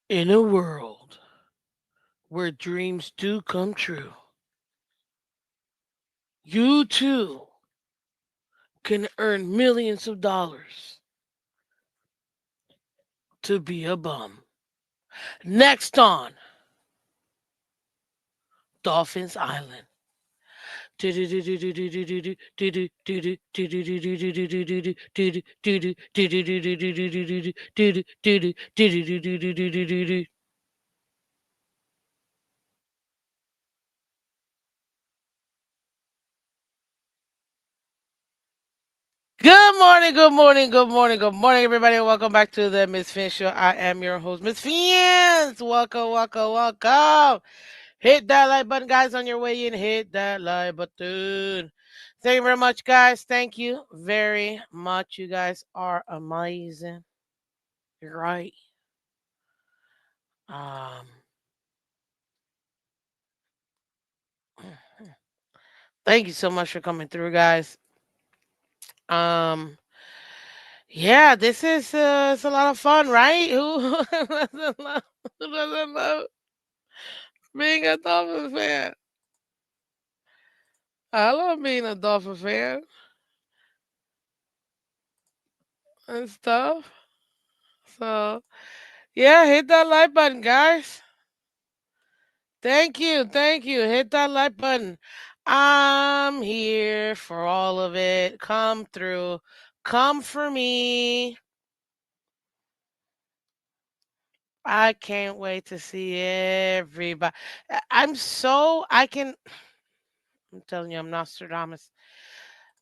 In a world where dreams do come true, you too can earn millions of dollars to be a bum. Next on Dolphins Island. Good morning, good morning, good morning, good morning, everybody. Welcome back to the Miss Fin Show. I am your host, Miss Fins. Welcome, welcome, welcome. Hit that like button, guys, on your way in. Hit that like button. Thank you very much, guys. Thank you very much. You guys are amazing. You're right. Um, thank you so much for coming through, guys. Um, yeah, this is it's a lot of fun, right? Who doesn't love, who doesn't love being a Dolphin fan? I love being a Dolphin fan and stuff. So yeah, hit that like button, guys. Thank you, thank you. Hit that like button. I'm here for all of it. Come through. Come for me. I can't wait to see everybody. I'm telling you, I'm Nostradamus.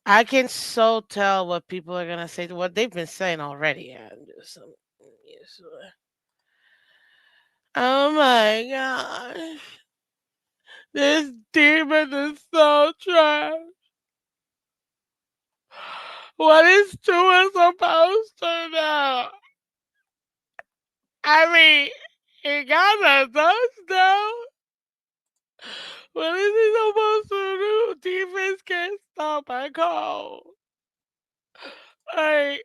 I can so tell what people are gonna say, what they've been saying already. Yes, oh my gosh, this demon is so trash. What is Tua supposed to do? I mean, he got a touchdown. What is he supposed to do? Defense can't stop a call. Like,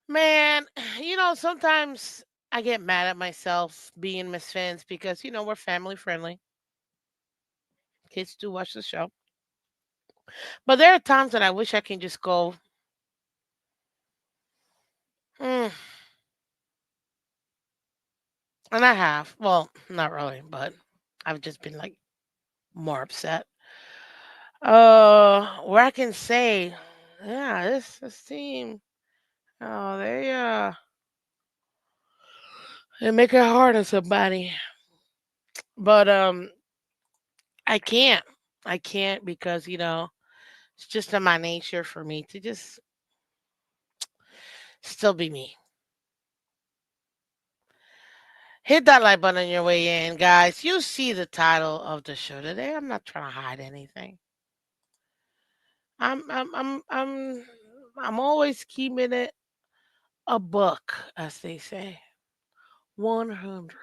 man, sometimes I get mad at myself being Miss Fins because, we're family friendly. Kids do watch the show. But there are times that I wish I can just go, "Mm," and I have. Well, not really, but I've just been like more upset. Where I can say, yeah, this team, oh, they make it hard on somebody. But I can't. I can't because, it's just in my nature for me to just still be me. Hit that like button on your way in, guys. You see the title of the show today. I'm not trying to hide anything. I'm I'm I'm I'm I'm always keeping it a buck, as they say. 100.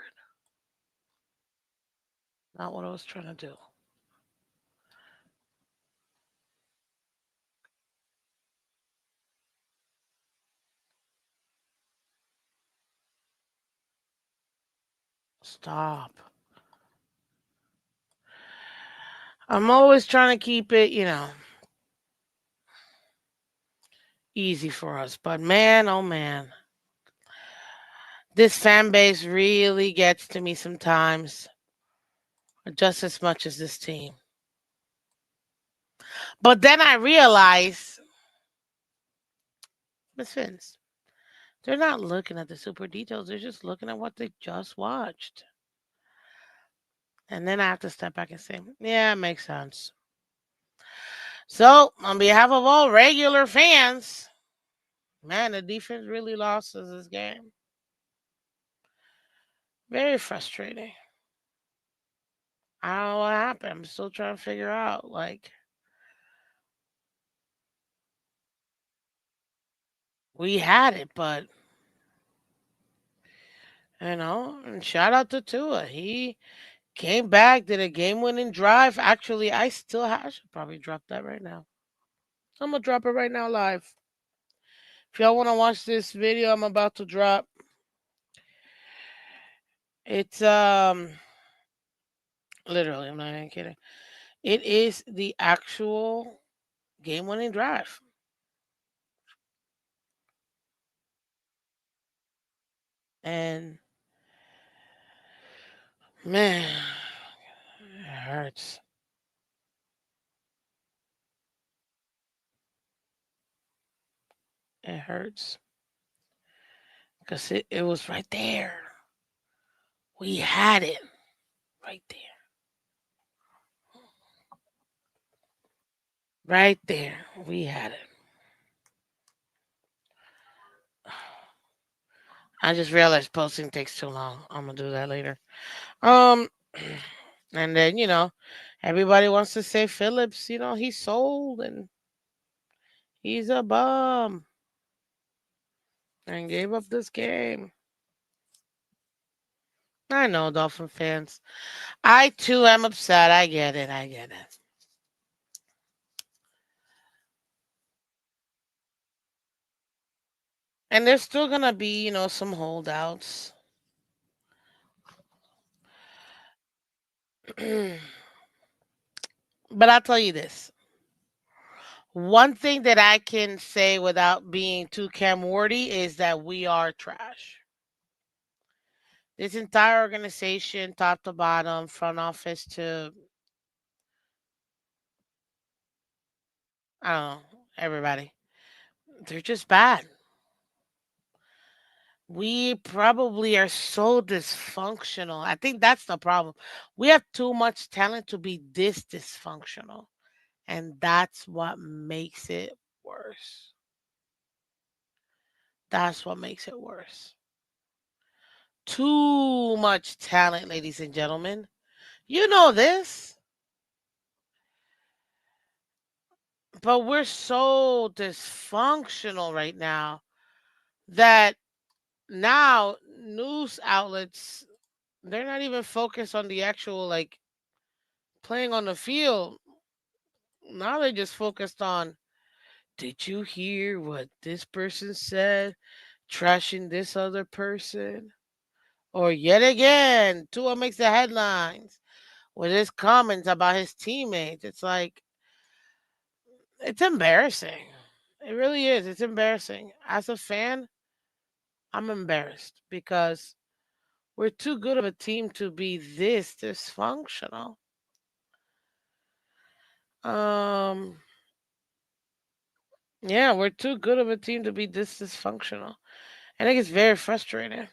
Not what I was trying to do. Stop. I'm always trying to keep it, easy for us. But man, oh man, this fan base really gets to me sometimes, just as much as this team. But then I realize, Miss Fins, they're not looking at the super details. They're just looking at what they just watched. And then I have to step back and say, yeah, it makes sense. So, on behalf of all regular fans, man, the defense really lost us this game. Very frustrating. I don't know what happened. I'm still trying to figure out. Like, we had it, but, and shout out to Tua. He Came back, did a game-winning drive. Actually, I should probably drop that right now. I'm gonna drop it right now live. If y'all want to watch this video, I'm about to drop. It's literally, I'm not even kidding. It is the actual game-winning drive, and man, it hurts. It hurts because it was right there. We had it right there, right there. We had it. I just realized posting takes too long. I'm gonna do that later. Um, and then everybody wants to say Phillips. He's sold and he's a bum and gave up this game. I know, Dolphin fans. I too am upset. I get it. I get it. And there's still gonna be, some holdouts. But I'll tell you this. One thing that I can say without being too Cam Wardy is that we are trash. This entire organization, top to bottom, front office to I don't know, everybody. They're just bad. We probably are so dysfunctional. I think that's the problem. We have too much talent to be this dysfunctional. And that's what makes it worse. That's what makes it worse. Too much talent, ladies and gentlemen. You know this, but we're so dysfunctional right now that now news outlets they're not even focused on the actual like playing on the field. Now they just focused on did you hear what this person said trashing this other person? Or yet again, Tua makes the headlines with his comments about his teammates. It's like it's embarrassing. It really is. It's embarrassing. As a fan, I'm embarrassed because we're too good of a team to be this dysfunctional. Um, yeah, we're too good of a team to be this dysfunctional. I think it's very frustrating.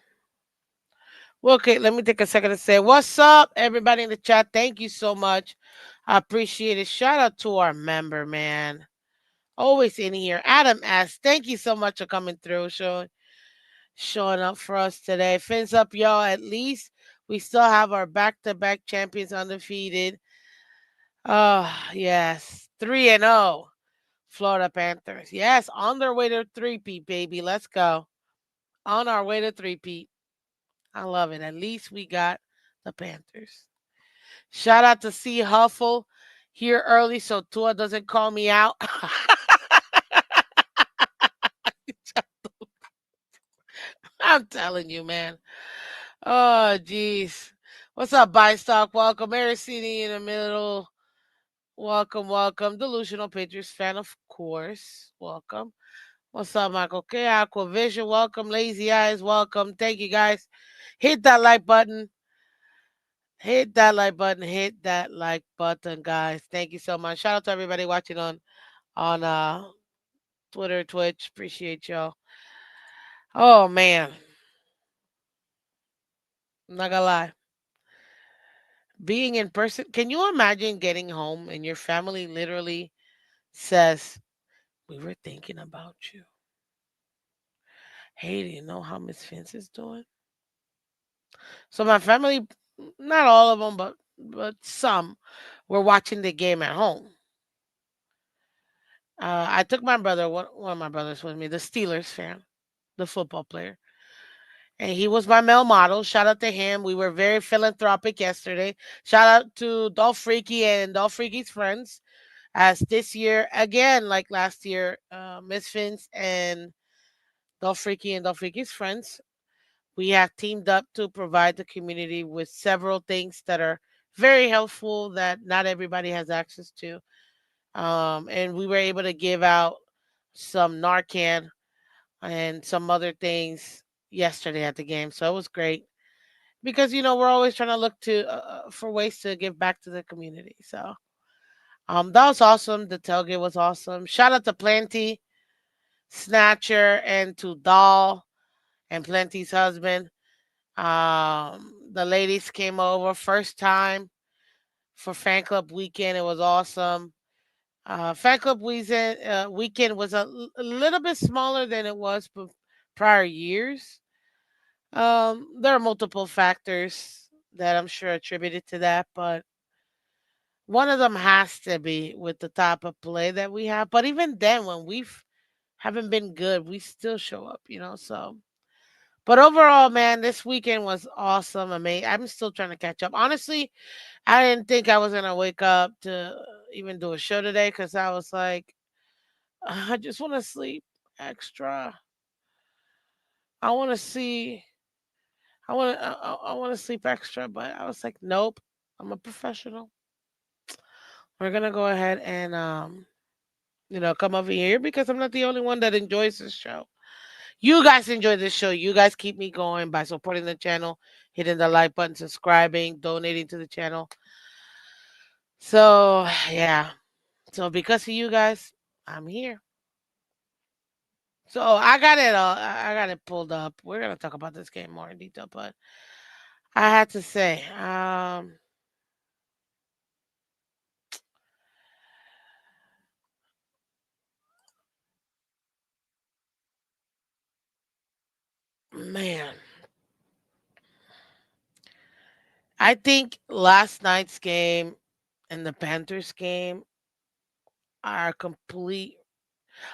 Well, okay, let me take a second to say what's up, everybody in the chat. Thank you so much. I appreciate it. Shout out to our member, man. Always in here. Adam S. Thank you so much for coming through, showing up for us today. Fins up, y'all. At least we still have our back-to-back champions undefeated. Oh, yes. 3-0. Florida Panthers. Yes, on their way to three-peat, baby. Let's go. On our way to three-peat. I love it. At least we got the Panthers. Shout out to C Huffle here early so Tua doesn't call me out. I'm telling you, man. Oh, jeez. What's up, Stock? Welcome. Mary CD in the middle. Welcome, welcome. Delusional Patriots fan, of course. Welcome. What's up, Michael K? Aquavision, welcome. Lazy Eyes, welcome. Thank you, guys. Hit that like button. Hit that like button. Hit that like button, guys. Thank you so much. Shout out to everybody watching on Twitter, Twitch. Appreciate y'all. Oh man, I'm not gonna lie. Being in person, can you imagine getting home and your family literally says, "We were thinking about you. Hey, do you know how Miss Vince is doing?" So my family, not all of them, but some, were watching the game at home. I took my brother, one of my brothers with me, the Steelers fan, the football player. and he was my male model. Shout out to him. We were very philanthropic yesterday. Shout out to Dolph Freaky and Dolph Freaky's friends. As this year, again, like last year, Miss Phins and Dolph Freaky and Dolph Freaky's friends, we have teamed up to provide the community with several things that are very helpful that not everybody has access to. And we were able to give out some Narcan and some other things yesterday at the game. So it was great because we're always trying to look to for ways to give back to the community. So that was awesome. The tailgate was awesome. Shout out to Plenty, Snatcher, and to Doll and Plenty's husband. The ladies came over first time for fan club weekend. It was awesome. Fan club weekend was a little bit smaller than it was prior years. There are multiple factors that I'm sure attributed to that, but one of them has to be with the type of play that we have. But even then, when we've haven't been good, we still show up. So, but overall, man, this weekend was awesome. I'm still trying to catch up. Honestly, I didn't think I was gonna wake up to even do a show today because I was like, I just want to sleep extra. I want to see. I want to sleep extra, but I was like, nope. I'm a professional. We're gonna go ahead and come over here because I'm not the only one that enjoys this show. You guys enjoy this show. You guys keep me going by supporting the channel, hitting the like button, subscribing, donating to the channel. So yeah. So because of you guys, I'm here. So I got it. I got it pulled up. We're gonna talk about this game more in detail, but I had to say, man, I think last night's game and the Panthers game are complete.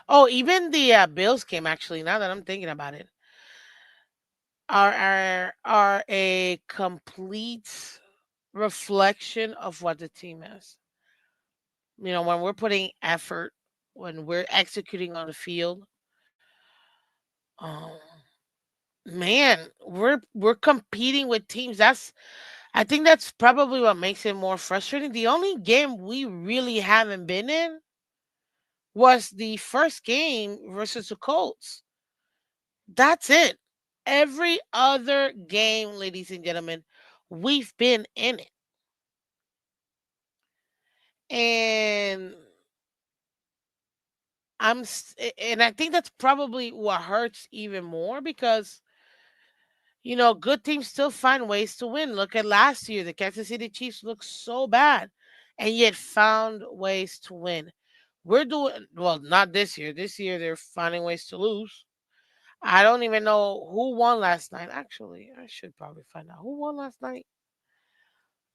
Oh, even the Bills game. Actually, now that I'm thinking about it, are a complete reflection of what the team is. When we're putting effort, when we're executing on the field, um, man, we're competing with teams. I think that's probably what makes it more frustrating. The only game we really haven't been in was the first game versus the Colts. That's it. Every other game, ladies and gentlemen, we've been in it. And and I think that's probably what hurts even more because good teams still find ways to win. Look at last year. The Kansas City Chiefs looked so bad and yet found ways to win. We're doing well, not this year. This year they're finding ways to lose. I don't even know who won last night. Actually, I should probably find out who won last night.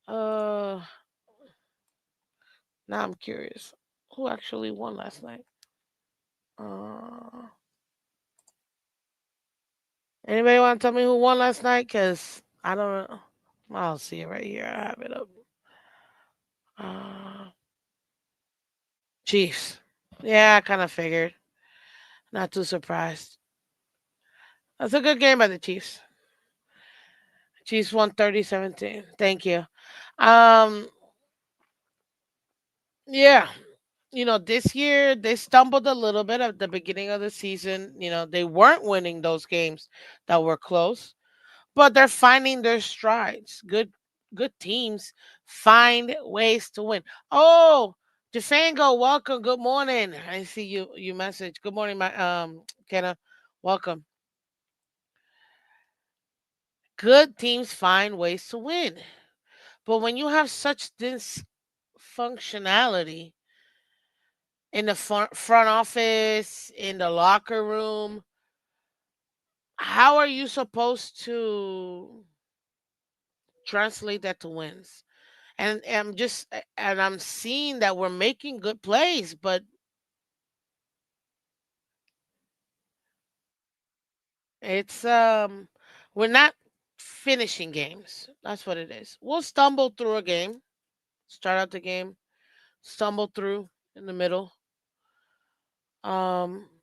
Uh Now I'm curious. Who actually won last night? Uh Anybody want to tell me who won last night? Cause I don't know. I'll see it right here. I have it up. Uh Chiefs. Yeah, I kind of figured. Not too surprised. That's a good game by the Chiefs. Chiefs won 30-17. Thank you. Um, yeah. This year they stumbled a little bit at the beginning of the season. They weren't winning those games that were close, but they're finding their strides. Good teams find ways to win. Oh, Jafango, welcome. Good morning. I see you message. Good morning, my Kenna. Welcome. Good teams find ways to win. But when you have such dysfunctionality in the front office, in the locker room, how are you supposed to translate that to wins? And I'm seeing that we're making good plays, but it's We're not finishing games. That's what it is. We'll stumble through a game, start out the game, stumble through in the middle,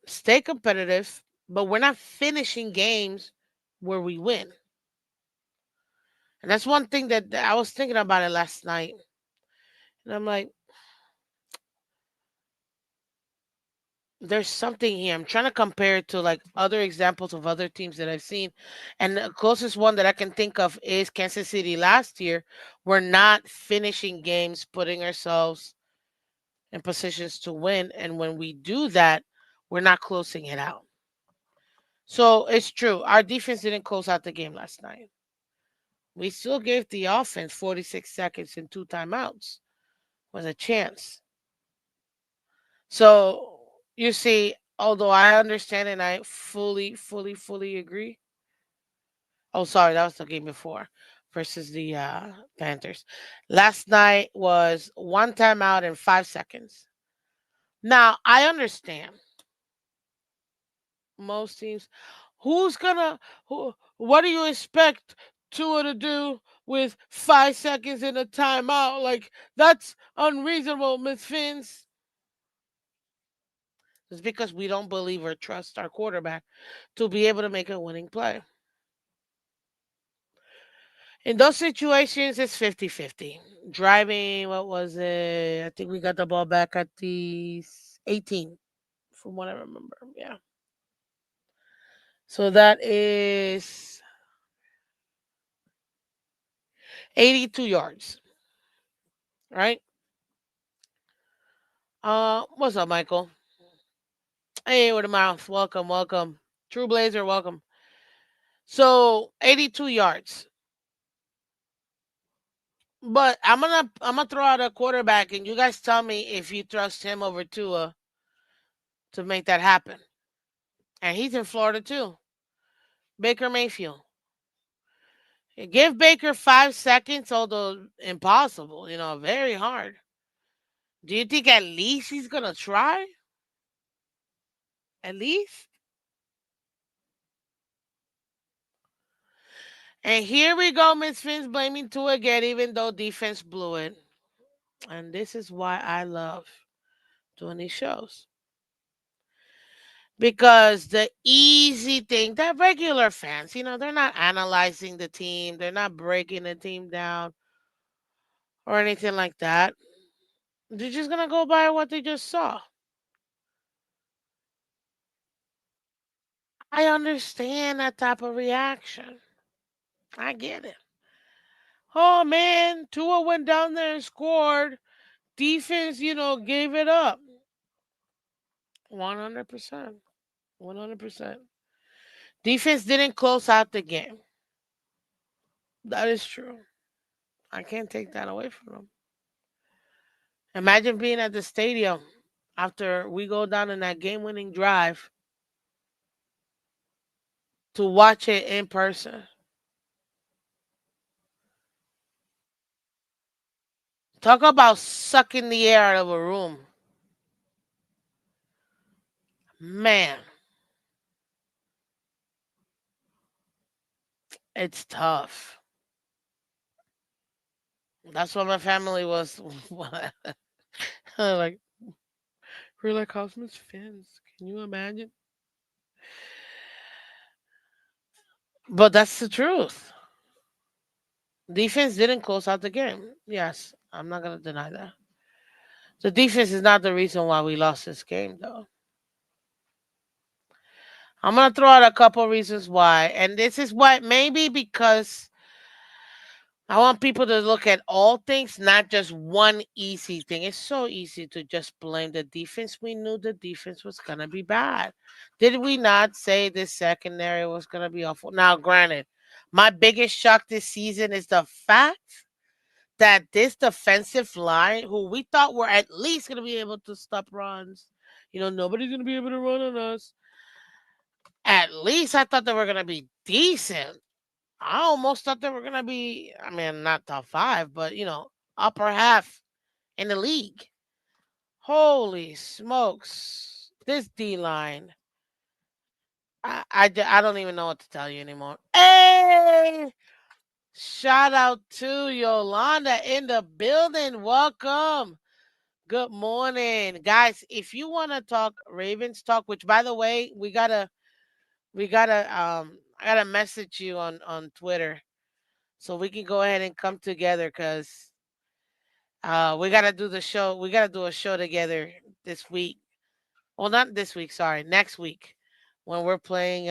stay competitive, but we're not finishing games where we win. And that's one thing that I was thinking about it last night. And I'm like, there's something here. I'm trying to compare it to like other examples of other teams that I've seen. And the closest one that I can think of is Kansas City last year. We're not finishing games, putting ourselves in positions to win. And when we do that, we're not closing it out. So it's true. Our defense didn't close out the game last night. We still gave the offense 46 seconds and two timeouts with a chance. So you see, although I understand and I fully agree. Oh, sorry, that was the game before versus the Panthers. Last night was one timeout in 5 seconds. Now I understand most teams. Who's gonna who? What do you expect Tua to do with 5 seconds in a timeout? Like that's unreasonable, Miss Fins. It's because we don't believe or trust our quarterback to be able to make a winning play. In those situations, it's 50-50. Driving, what was it? I think we got the ball back at the 18, from what I remember. Yeah. So that is 82 yards, right? What's up, Michael? Hey, with the mouth. Welcome, welcome. True Blazer, welcome. So 82 yards. But I'm gonna throw out a quarterback, and you guys tell me if you trust him over Tua to make that happen. And he's in Florida too. Baker Mayfield. Give Baker 5 seconds, although impossible, very hard. Do you think at least he's gonna try? At least? And here we go, Miss Fins blaming Tua again, even though defense blew it. And this is why I love doing these shows. Because the easy thing that regular fans, they're not analyzing the team, they're not breaking the team down or anything like that. They're just gonna go by what they just saw. I understand that type of reaction. I get it. Oh man, Tua went down there and scored. Defense, gave it up. 100%. 100%. Defense didn't close out the game. That is true. I can't take that away from them. Imagine being at the stadium after we go down in that game winning drive to watch it in person. Talk about sucking the air out of a room. Man, it's tough. That's what my family was. Like, we're like Cosmos fans. Can you imagine? But that's the truth. Defense didn't close out the game. Yes, I'm not going to deny that. The defense is not the reason why we lost this game, though. I'm going to throw out a couple reasons why. And this is why, maybe because I want people to look at all things, not just one easy thing. It's so easy to just blame the defense. We knew the defense was going to be bad. Did we not say this secondary was going to be awful? Now, granted, my biggest shock this season is the fact that this defensive line, who we thought were at least going to be able to stop runs, nobody's going to be able to run on us. At least I thought they were going to be decent. I almost thought they were gonna be, I mean, not top five, but upper half in the league. Holy smokes. This D line. I don't even know what to tell you anymore. Hey, shout out to Yolanda in the building. Welcome. Good morning, guys. If you want to talk Ravens talk, which by the way, we gotta I gotta message you on Twitter so we can go ahead and come together because we gotta do the show. We gotta do a show together this week. Well, not this week. Sorry, next week when we're playing.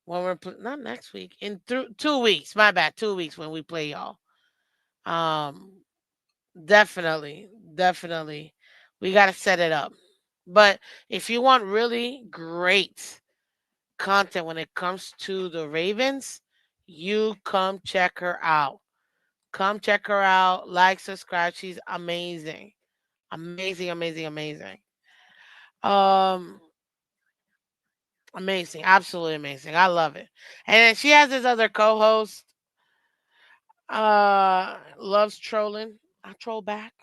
Not next week in 2 weeks. My bad. 2 weeks when we play y'all. Um, definitely, definitely, we gotta set it up. But if you want really great content when it comes to the Ravens, you come check her out. Come check her out. Like, subscribe. She's amazing. Amazing, amazing, amazing. Um, amazing. Absolutely amazing. I love it. And then she has this other co-host, loves trolling. I troll back.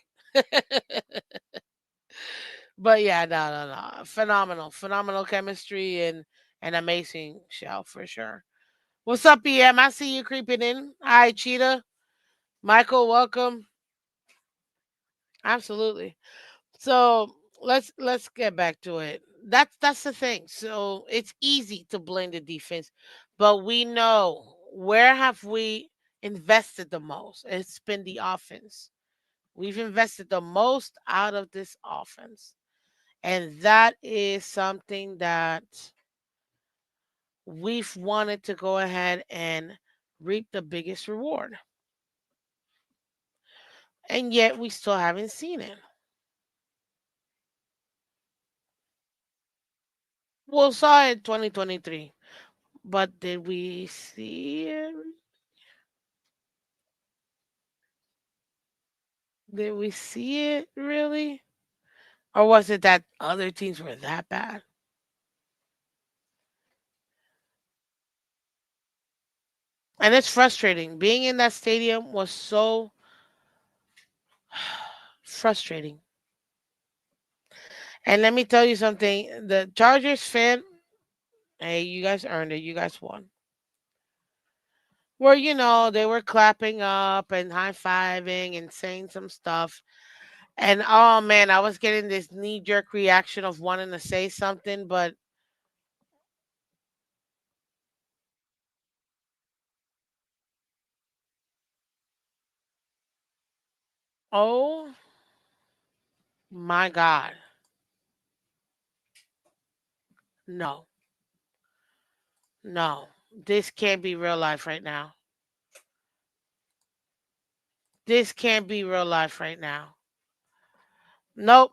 But yeah, no, no, no. Phenomenal. Phenomenal chemistry and amazing show for sure. What's up, EM? I see you creeping in. Hi, Cheetah. Michael, welcome. Absolutely. So let's get back to it. That's the thing. So it's easy to blame the defense, but we know where have we invested the most? It's been the offense. We've invested the most out of this offense. And that is something that we've wanted to go ahead and reap the biggest reward. And yet we still haven't seen it. We'll saw it 2023. But did we see it? Did we see it really? Or was it that other teams were that bad? And it's frustrating. Being in that stadium was so frustrating. And let me tell you something, the Chargers fan, hey, you guys earned it. You guys won. Where, they were clapping up and high fiving and saying some stuff. And oh man, I was getting this knee jerk reaction of wanting to say something, but oh my God, no, no, this can't be real life right now. This can't be real life right now. Nope.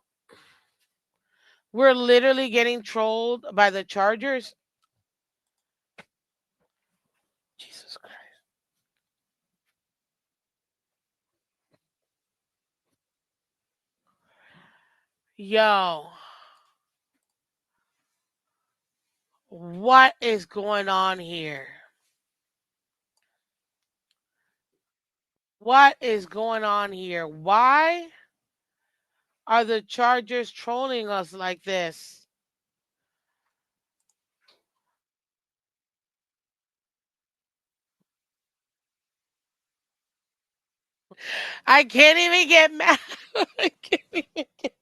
We're literally getting trolled by the Chargers. Jesus Christ. Yo, what is going on here? What is going on here? Why are the Chargers trolling us like this? I can't even get mad. I can't even get...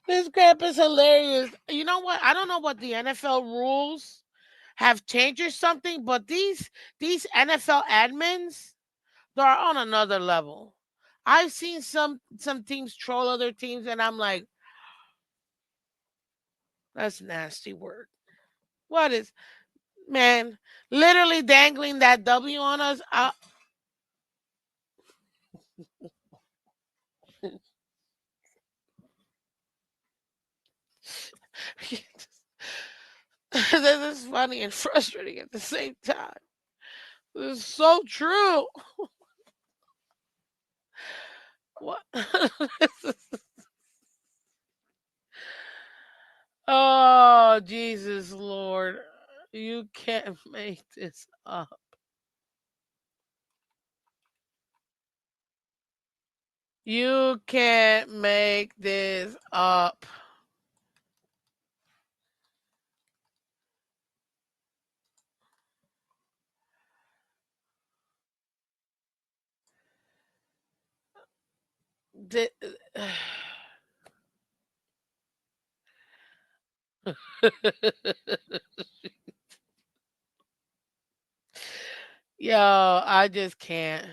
This crap is hilarious. You know what? I don't know what the NFL rules have changed or something, but these NFL admins, they're on another level. I've seen some teams troll other teams, and I'm like, that's nasty work. What is man? Literally dangling that W on us. This is funny and frustrating at the same time. This is so true. What? Oh, Jesus Lord. You can't make this up. You can't make this up. The- Yo, I just can't.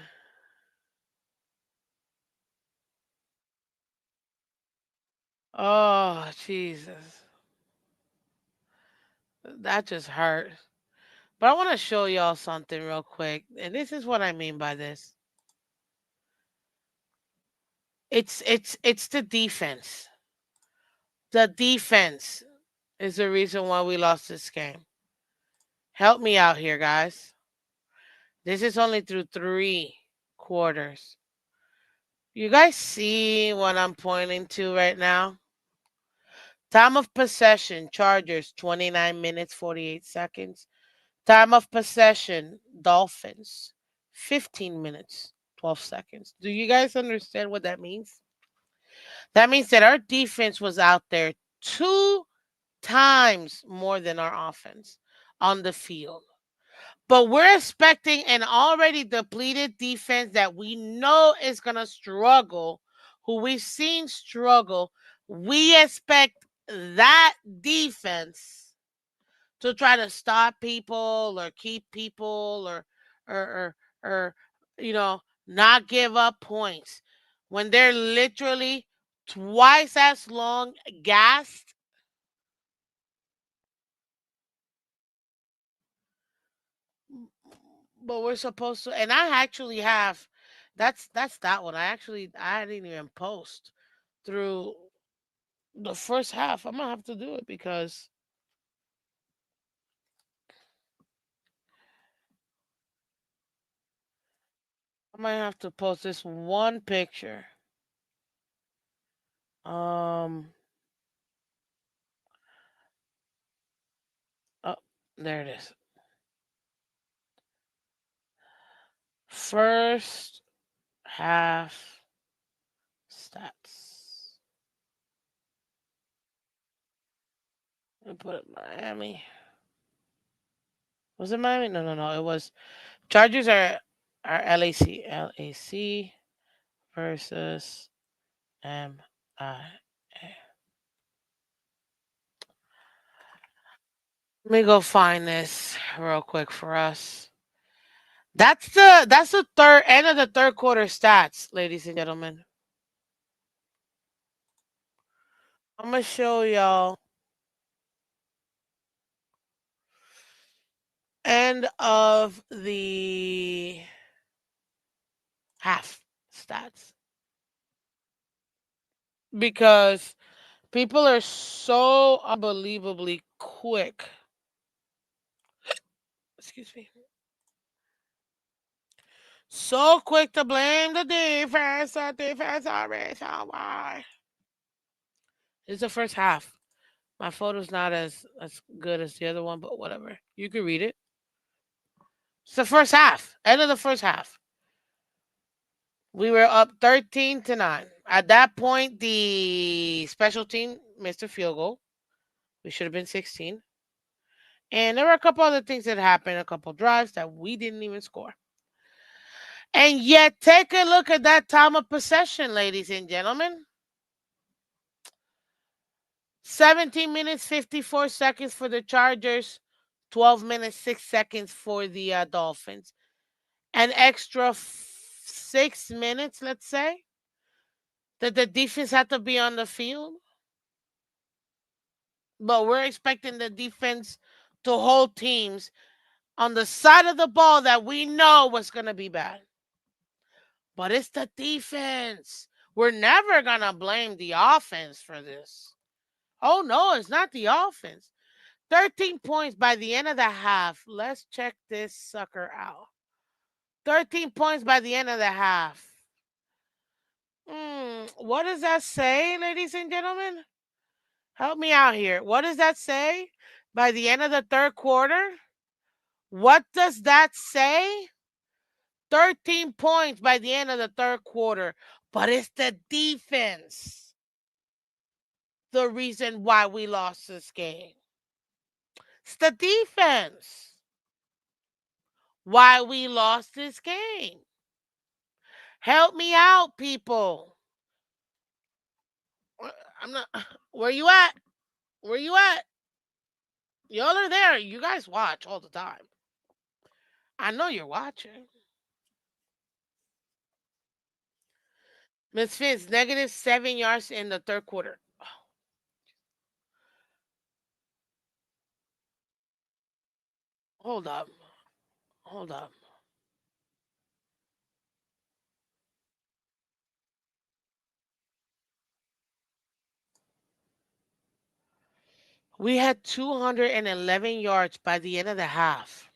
Oh, Jesus. That just hurt. But I want to show y'all something real quick. And this is what I mean by this. It's the defense. The defense is the reason why we lost this game. Help me out here, guys. This is only through 3 quarters. You guys see what I'm pointing to right now? Time of possession, Chargers, 29 minutes, 48 seconds. Time of possession, Dolphins, 15 minutes, 12 seconds. Do you guys understand what that means? That means that our defense was out there 2 times more than our offense on the field. But we're expecting an already depleted defense that we know is going to struggle, who we've seen struggle. We expect that defense to try to stop people or keep people or you know, not give up points when they're literally twice as long gassed. But we're supposed to, and I actually have. That's that one. I didn't even post through the first half. I'm gonna have to do it because I might have to post this one picture. Um, oh, there it is. First half stats. Let me put it Miami. Was it Miami? No, no, no. It was Chargers are LAC versus MIA. Let me go find this real quick for us. That's the third end of the third quarter stats, ladies and gentlemen. I'm gonna show y'all end of the half stats because people are so unbelievably quick. Excuse me. So quick to blame the defense. The defense already saw why. It's the first half. My photo's not as good as the other one, but whatever. You can read it. It's the first half. End of the first half. We were up 13-9. At that point, the special team missed a field goal. We should have been 16. And there were a couple other things that happened, a couple drives that we didn't even score. And yet, take a look at that time of possession, ladies and gentlemen. 17 minutes, 54 seconds for the Chargers, 12 minutes, 6 seconds for the Dolphins. An extra 6 minutes, let's say, that the defense had to be on the field. But we're expecting the defense to hold teams on the side of the ball that we know was going to be bad. But it's the defense. We're never going to blame the offense for this. Oh, no, it's not the offense. 13 points by the end of the half. Let's check this sucker out. 13 points by the end of the half. What does that say, ladies and gentlemen? Help me out here. What does that say? By the end of the third quarter? What does that say? 13 points by the end of the third quarter. But it's the defense the reason why we lost this game. It's the defense why we lost this game. Help me out, people. I'm not. Where you at? Where you at? Y'all are there. You guys watch all the time. I know you're watching. Miss Fitz, -7 yards in the third quarter. Hold up. Hold up. We had 211 yards by the end of the half.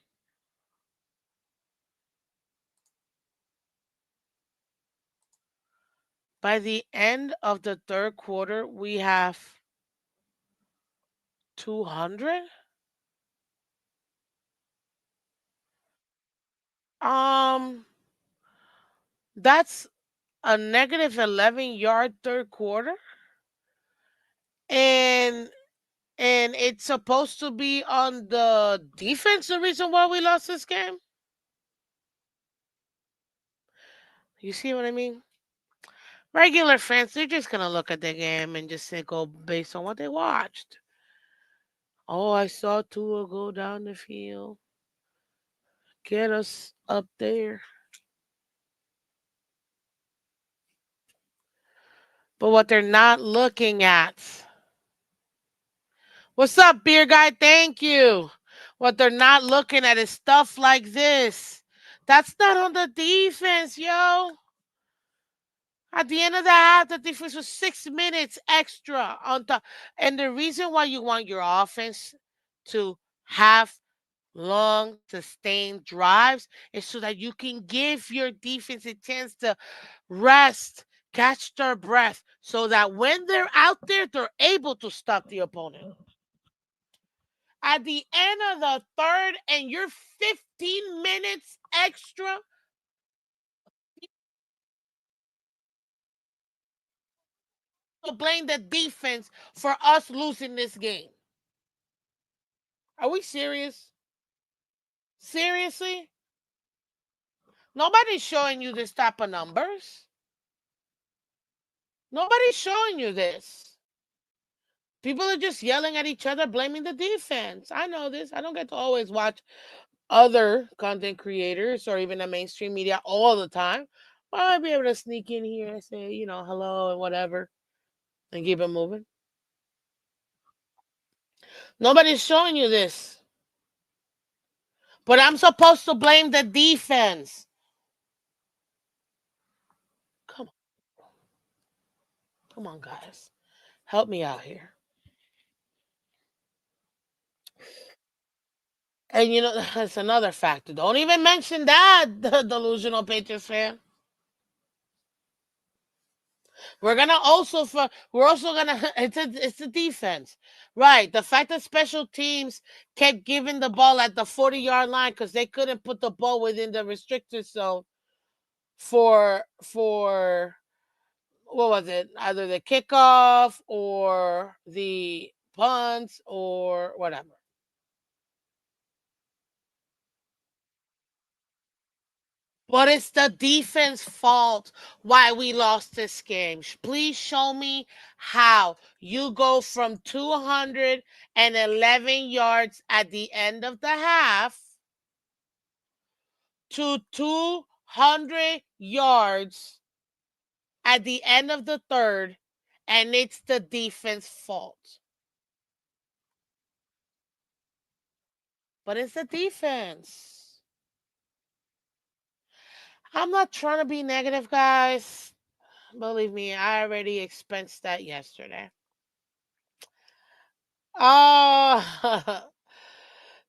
By the end of the third quarter, we have 200. Um, that's a -11 yard third quarter, and it's supposed to be on the defense. The reason why we lost this game. You see what I mean? Regular fans, they're just gonna look at the game and just say go based on what they watched. Oh, I saw Tua go down the field, get us up there. But what they're not looking at. What's up, beer guy? Thank you. What they're not looking at is stuff like this. That's not on the defense, yo. At the end of the half, the defense was 6 minutes extra on top. And the reason why you want your offense to have long, sustained drives is so that you can give your defense a chance to rest, catch their breath, so that when they're out there, they're able to stop the opponent. At the end of the third, and you're 15 minutes extra, to blame the defense for us losing this game. Are we serious? Seriously? Nobody's showing you this type of numbers. Nobody's showing you this. People are just yelling at each other, blaming the defense. I know this. I don't get to always watch other content creators or even the mainstream media all the time. But I'll be able to sneak in here and say, hello and whatever and keep it moving. Nobody's showing you this. But I'm supposed to blame the defense. Come on. Come on, guys. Help me out here. And that's another factor. Don't even mention that, the delusional Patriots fan. We're also gonna it's the defense. Right. The fact that special teams kept giving the ball at the 40-yard line because they couldn't put the ball within the restricted zone for what was it? Either the kickoff or the punts or whatever. But it's the defense fault why we lost this game. Please show me how you go from 211 yards at the end of the half to 200 yards at the end of the third, and it's the defense fault. But it's the defense. I'm not trying to be negative, guys. Believe me, I already expensed that yesterday. Oh,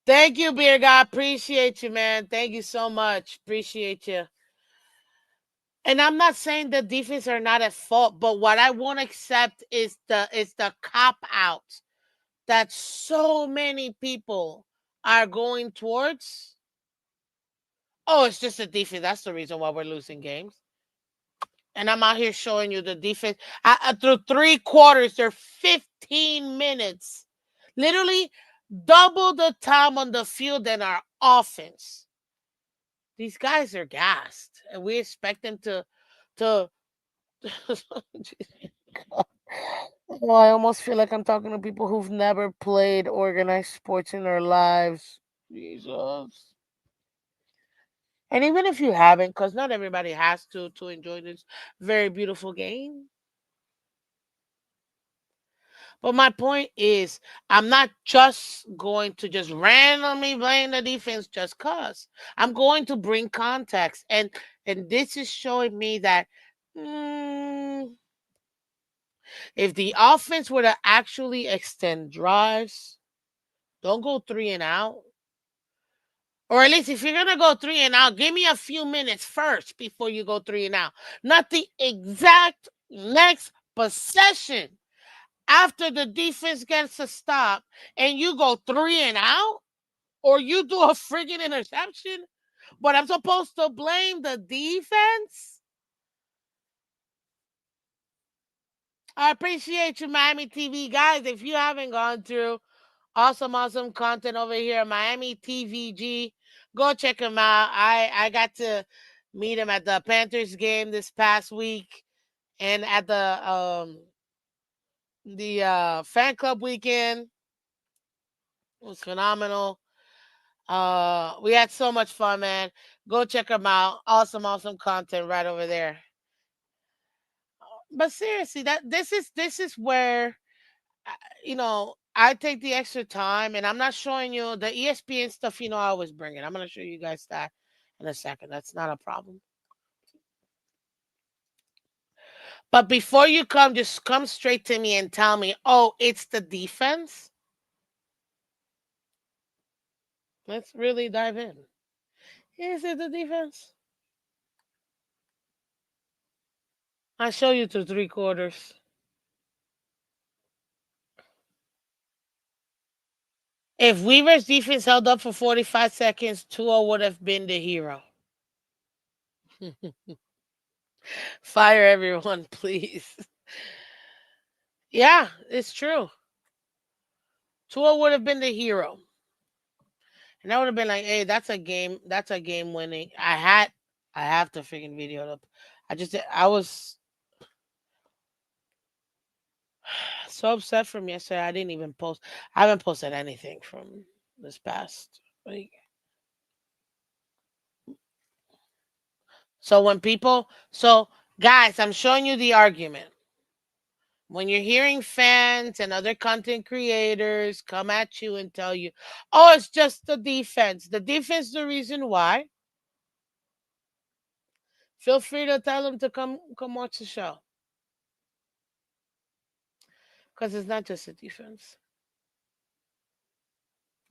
thank you, beer guy. Appreciate you, man. Thank you so much. Appreciate you. And I'm not saying the defense are not at fault, but what I won't accept is the cop out that so many people are going towards. Oh, it's just the defense. That's the reason why we're losing games. And I'm out here showing you the defense. Through 3 quarters, they're 15 minutes. Literally double the time on the field than our offense. These guys are gassed. And we expect them to Oh, I almost feel like I'm talking to people who've never played organized sports in their lives. Jesus. And even if you haven't, because not everybody has to enjoy this very beautiful game. But my point is, I'm not just going to just randomly blame the defense just cause. I'm going to bring context, and this is showing me that mm, if the offense were to actually extend drives, don't go three and out. Or at least if you're gonna go three and out, give me a few minutes first before you go three and out. Not the exact next possession after the defense gets a stop and you go three and out, or you do a friggin' interception, but I'm supposed to blame the defense? I appreciate you, Miami TV guys. If you haven't gone through awesome content over here, Miami TVG, go check him out. I got to meet him at the Panthers game this past week and at the fan club weekend. It was phenomenal. We had so much fun, man. Go check them out. Awesome content right over there. But seriously, this is where uh, I take the extra time, and I'm not showing you the ESPN stuff. I always bring it. I'm gonna show you guys that in a second. That's not a problem. But before you come, just come straight to me and tell me, oh, it's the defense. Let's really dive in. Is it the defense? I'll show you to three quarters. If Weaver's defense held up for 45 seconds, Tua would have been the hero. Fire everyone, please. Yeah, it's true. Tua would have been the hero. And that would have been like, hey, that's a game winning. I have to freaking video it up. I was so upset from yesterday. I didn't even post. I haven't posted anything from this past week. So guys, I'm showing you the argument. When you're hearing fans and other content creators come at you and tell you, oh, it's just the defense. The defense is the reason why. Feel free to tell them to come watch the show. Because it's not just the defense.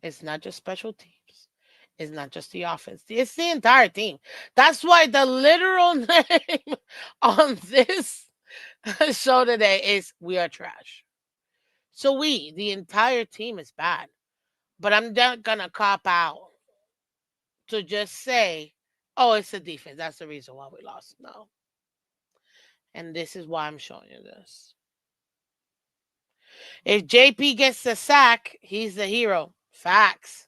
It's not just special teams. It's not just the offense. It's the entire team. That's why the literal name on this show today is We Are Trash. So the entire team is bad. But I'm not gonna cop out to just say, oh, it's the defense. That's the reason why we lost. No. And this is why I'm showing you this. If JP gets the sack, he's the hero. Facts.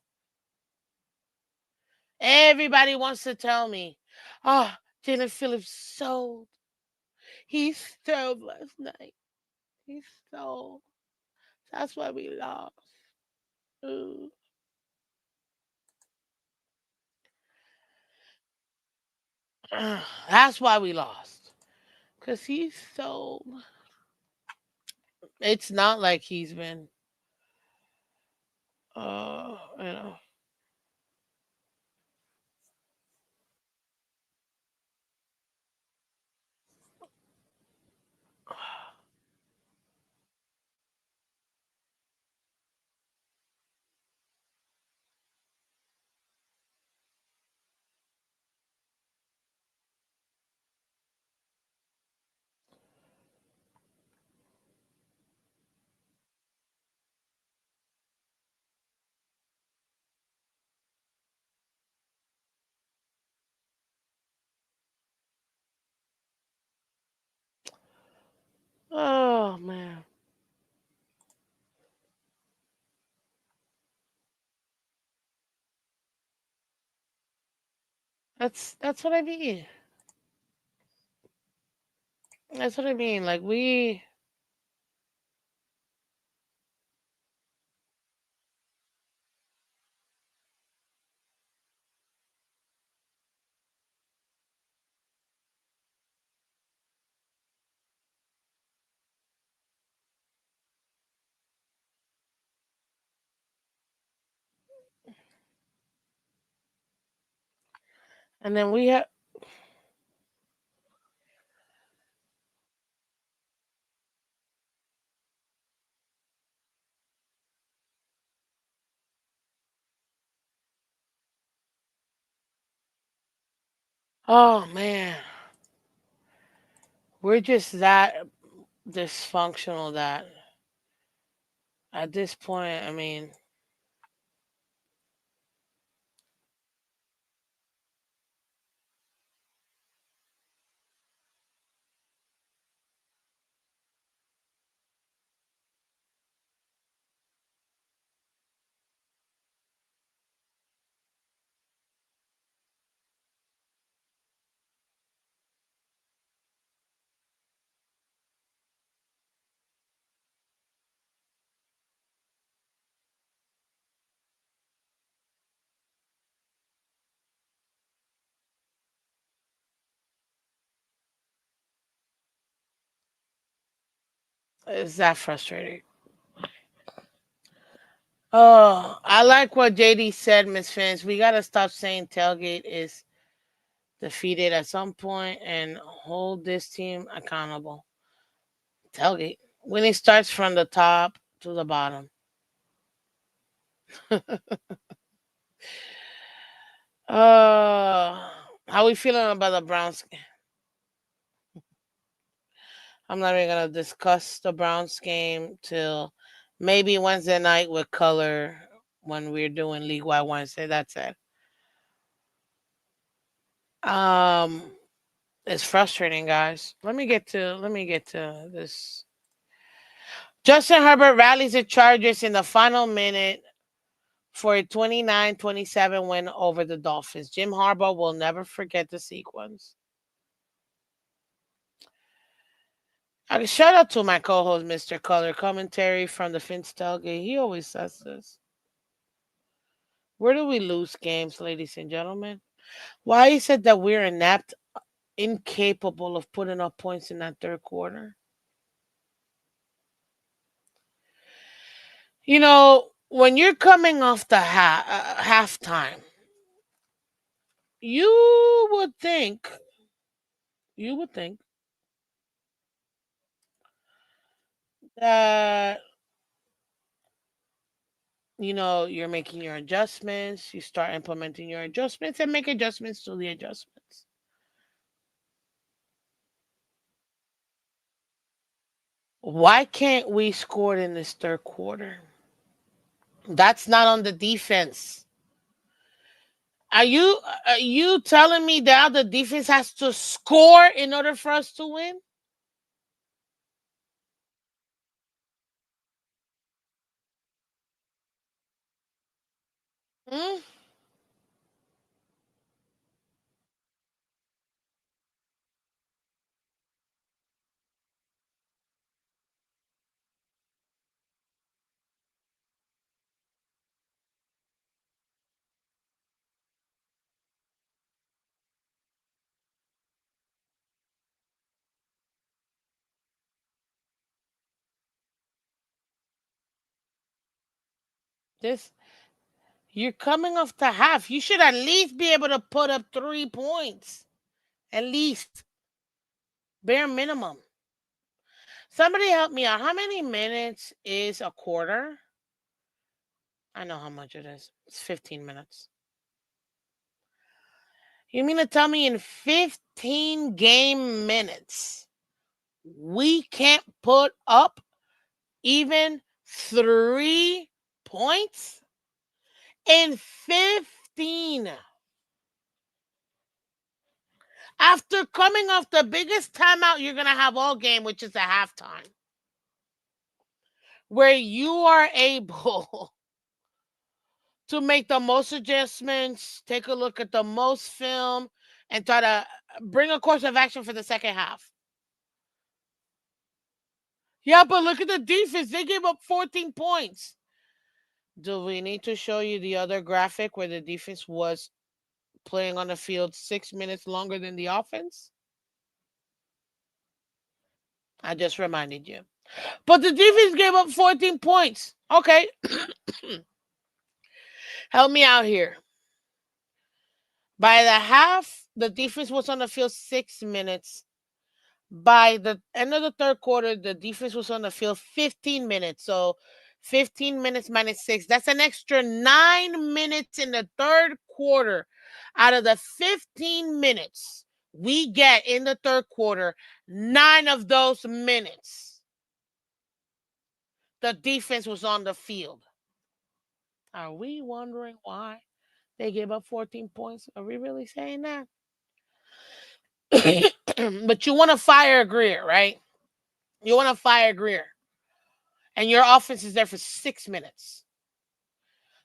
Everybody wants to tell me, oh, Jalen Phillips sold. He sold last night. He sold. That's why we lost. Ooh. That's why we lost. Because he's sold. It's not like he's been, uh, you know. Oh man. That's what I mean. That's what I mean. Like we And then we have, oh man, we're just that dysfunctional that at this point, I mean, it's that frustrating. Oh, I like what JD said, Miss Fins. We gotta stop saying tailgate is defeated at some point and hold this team accountable. Tailgate. Winning starts from the top to the bottom. Uh, how we feeling about the Browns? I'm not even gonna discuss the Browns game till maybe Wednesday night with color when we're doing League Wide Wednesday. That's it. Um, it's frustrating, guys. Let me get to this. Justin Herbert rallies the Chargers in the final minute for a 29-27 win over the Dolphins. Jim Harbaugh will never forget the sequence. Shout out to my co-host, Mr. Color Commentary from the Phins tailgate. He always says this. Where do we lose games, ladies and gentlemen? Why is it that we're inept, incapable of putting up points in that third quarter? You know, when you're coming off the halftime, you would think, you would think that you're making your adjustments. You start implementing your adjustments and make adjustments to the adjustments. Why can't we score in this third quarter? That's not on the defense. Are you telling me that the defense has to score in order for us to win? Hmm? This You're coming off the half. You should at least be able to put up 3 points. At least bare minimum. Somebody help me out. How many minutes is a quarter? I know how much it is. It's 15 minutes. You mean to tell me in 15 game minutes we can't put up even 3 points? In 15. After coming off the biggest timeout you're going to have all game, which is a halftime, where you are able to make the most adjustments, take a look at the most film, and try to bring a course of action for the second half. Yeah, but look at the defense. They gave up 14 points. Do we need to show you the other graphic where the defense was playing on the field 6 minutes longer than the offense? I just reminded you. But the defense gave up 14 points. Okay, help me out here. By the half, the defense was on the field 6 minutes. By the end of the third quarter, the defense was on the field 15 minutes. So 15 minutes minus six. That's an extra 9 minutes in the third quarter. Out of the 15 minutes we get in the third quarter, 9 of those minutes, the defense was on the field. Are we wondering why they gave up 14 points? Are we really saying that? But you want to fire Greer, right? You want to fire Greer. And your offense is there for 6 minutes.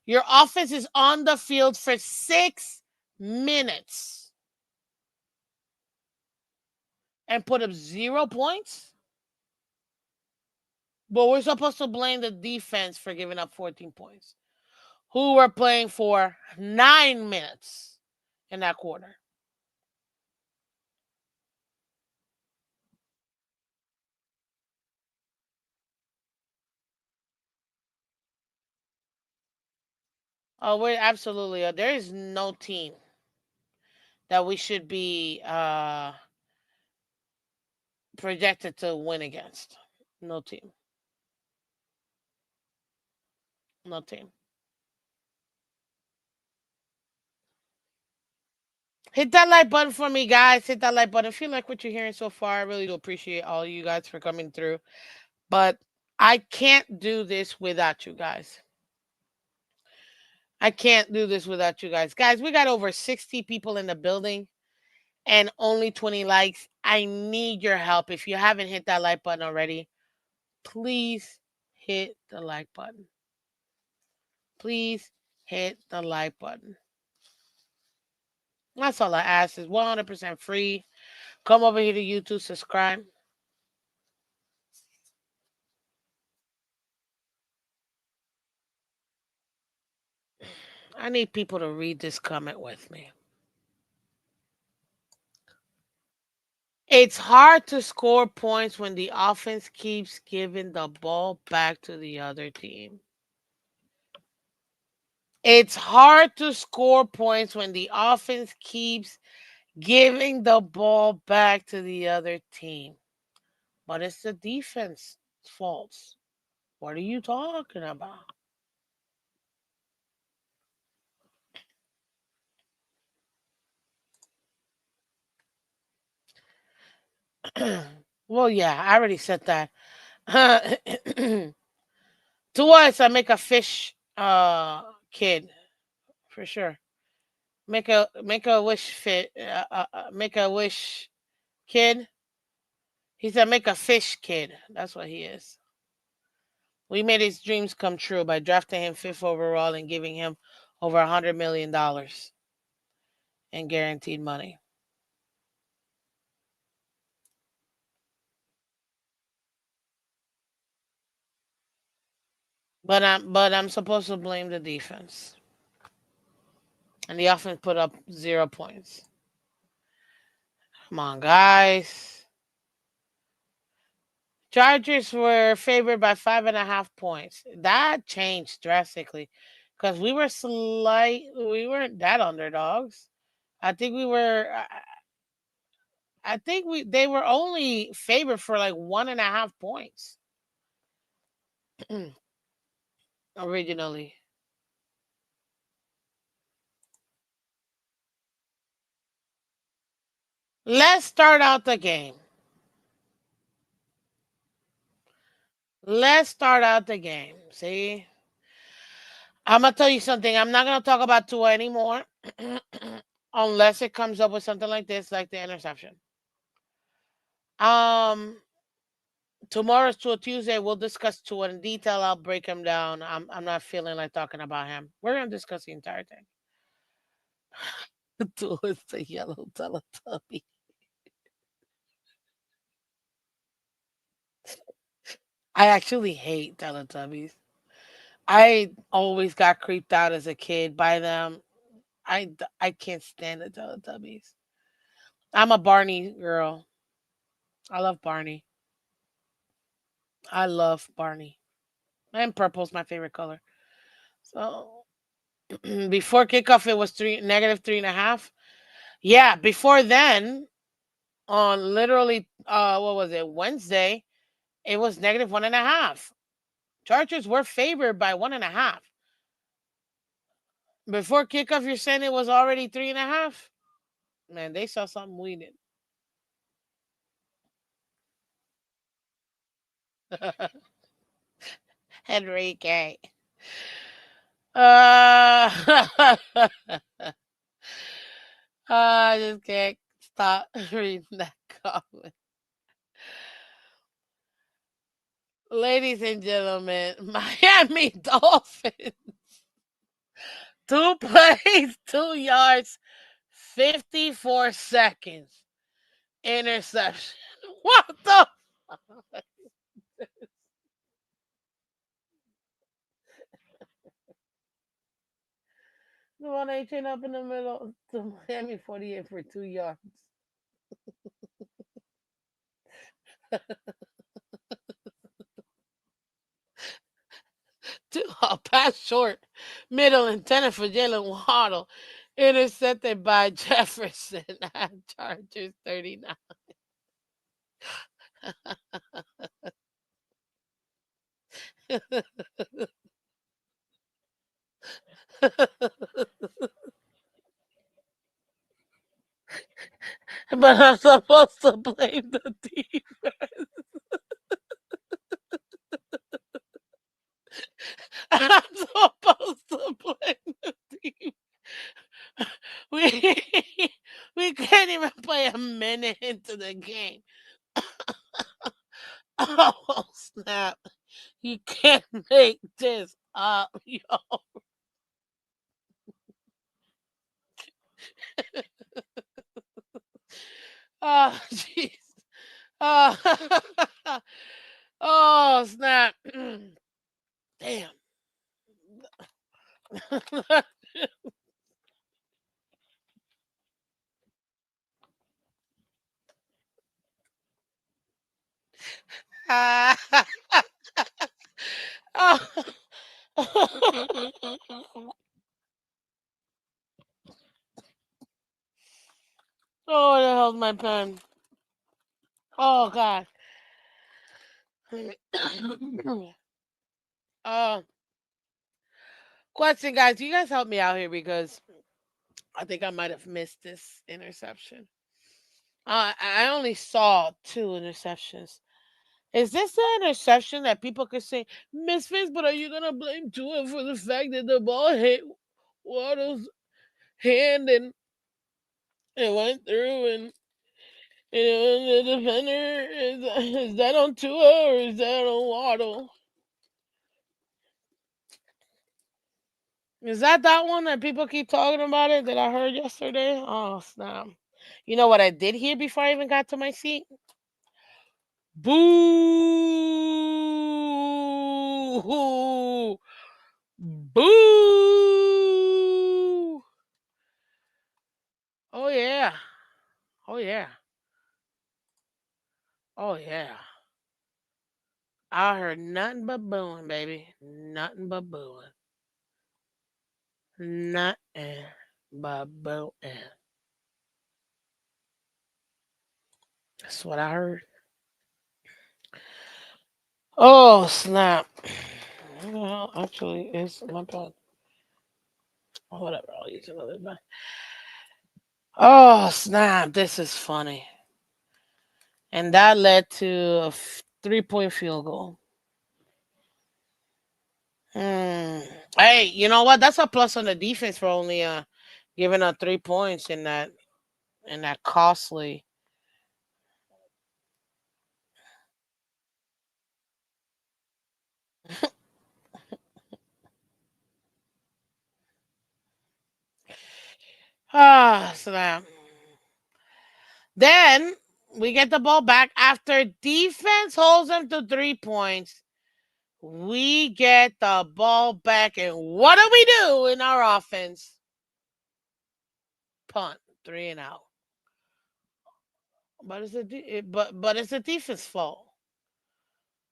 Your offense is on the field for 6 minutes and put up 0 points. But we're supposed to blame the defense for giving up 14 points, who were playing for 9 minutes in that quarter. Oh, we're absolutely. There is no team that we should be projected to win against. No team. No team. Hit that like button for me, guys. Hit that like button. If you like what you're hearing so far, I really do appreciate all of you guys for coming through. But I can't do this without you guys. I can't do this without you guys. Guys, we got over 60 people in the building and only 20 likes. I need your help. If you haven't hit that like button already, please hit the like button. Please hit the like button. That's all I ask. Is 100% free. Come over here to YouTube, subscribe. I need people to read this comment with me. It's hard to score points when the offense keeps giving the ball back to the other team. It's hard to score points when the offense keeps giving the ball back to the other team. But it's the defense's faults. What are you talking about? Well, yeah, I already said that. To us, I make a fish kid for sure. Make a wish fit. Make a wish kid. He's a make a fish kid. That's what he is. We made his dreams come true by drafting him fifth overall and giving him over $100 million in guaranteed money. But I'm supposed to blame the defense, and the offense put up 0 points. Come on, guys. Chargers were favored by 5.5 points. That changed drastically because we weren't that underdogs. I think we were. I think they were only favored for like 1.5 points originally. Let's start out the game. Let's start out the game. See, I'm gonna tell you something. I'm not gonna talk about Tua anymore, unless it comes up with something like this, like the interception. Um, Tomorrow's Tua Tuesday. We'll discuss Tua in detail. I'll break him down. I'm not feeling like talking about him. We're gonna discuss the entire thing. Tua is the yellow Teletubby. I actually hate Teletubbies. I always got creeped out as a kid by them. I can't stand the Teletubbies. I'm a Barney girl. I love Barney. I love Barney. And purple's my favorite color. So before kickoff, it was negative 3.5. Yeah, before then, on literally, what was it, Wednesday, it was negative 1.5. Chargers were favored by 1.5. Before kickoff, you're saying it was already 3.5. Man, they saw something we didn't. Enrique. Uh, I just can't stop reading that comment. Ladies and gentlemen, Miami Dolphins. 2 plays, 2 yards, 54 seconds. Interception. What the? The one 18 up in the middle to Miami 48 for 2 yards. Pass short, middle intended for Jalen Waddle, intercepted by Jefferson at Chargers 39. But I'm supposed to blame the team. I'm supposed to blame the team. We we can't even play a minute into the game. Oh snap! You can't make this up, yo. Oh jeez. Oh, oh snap! Damn. Oh. Oh, where the hell's my pen? Oh god. uh, Question, guys. You guys help me out here because I think I might have missed this interception. I only saw two interceptions. Is this the interception that people could say, Miss Fitz, but are you gonna blame Tua for the fact that the ball hit Waddle's hand and it went through and the defender is that on Tua or is that on Waddle? Is that one that people keep talking about it that I heard yesterday? Oh snap! You know what I did hear before I even got to my seat? Boo! Boo! Oh yeah! Oh yeah! Oh yeah! I heard nothing but booing, baby. Nothing but booing. Nothing but booing. That's what I heard. Oh snap! Well, actually, it's my pen. Oh, whatever. I'll use another pen. Oh snap! This is funny, and that led to a 3-point field goal. Hmm. Hey, you know what? That's a plus on the defense for only giving up 3 points in that costly. Ah snap! Then we get the ball back after defense holds them to 3 points. We get the ball back, and what do we do in our offense? Punt, three and out. But it's the defense fault.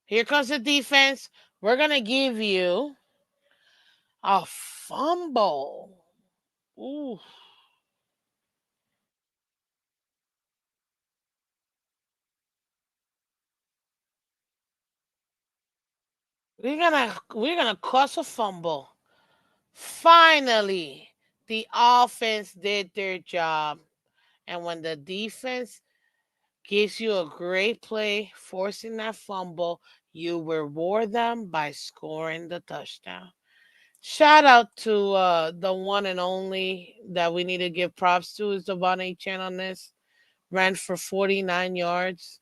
Here comes the defense. We're gonna give you a fumble. Ooh, We're gonna cause a fumble. Finally, the offense did their job. And when the defense gives you a great play, forcing that fumble, you reward them by scoring the touchdown. Shout out to the one and only that we need to give props to is Devon A. Chan on this. Ran for 49 yards.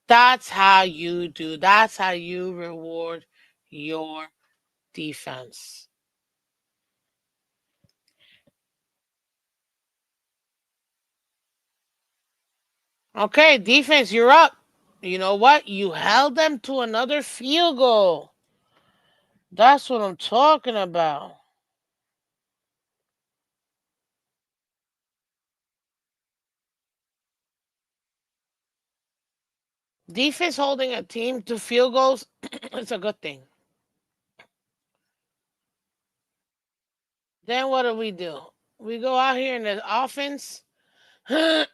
That's how you do. That's how you reward your defense. Okay, defense, you're up. You know what? You held them to another field goal. That's what I'm talking about. Defense holding a team to field goals, it's a good thing. Then what do? We go out here in the offense or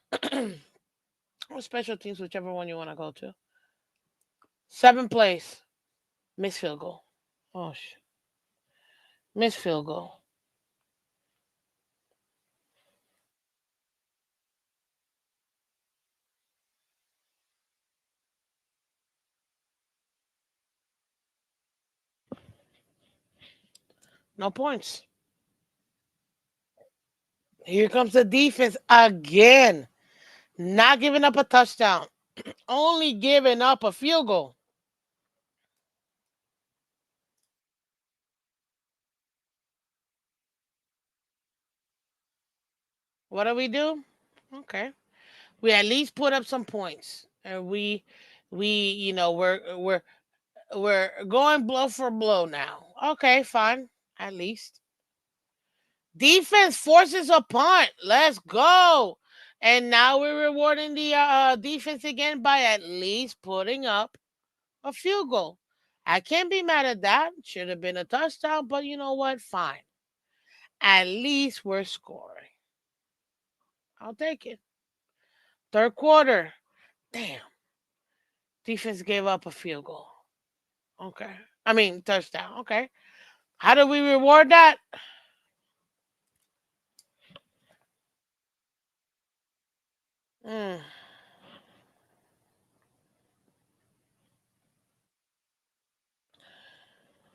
special teams, whichever one you want to go to. 7 plays, miss field goal. Oh, miss field goal. No points. Here comes the defense again. Not giving up a touchdown, only giving up a field goal. What do we do? Okay. We at least put up some points. And we're going blow for blow now. Okay, fine. At least. Defense forces a punt. Let's go. And now we're rewarding the defense again by at least putting up a field goal. I can't be mad at that. Should have been a touchdown, but you know what? Fine. At least we're scoring. I'll take it. Third quarter. Damn. Defense gave up a field goal. Okay. I mean, touchdown. Okay. How do we reward that? Mm,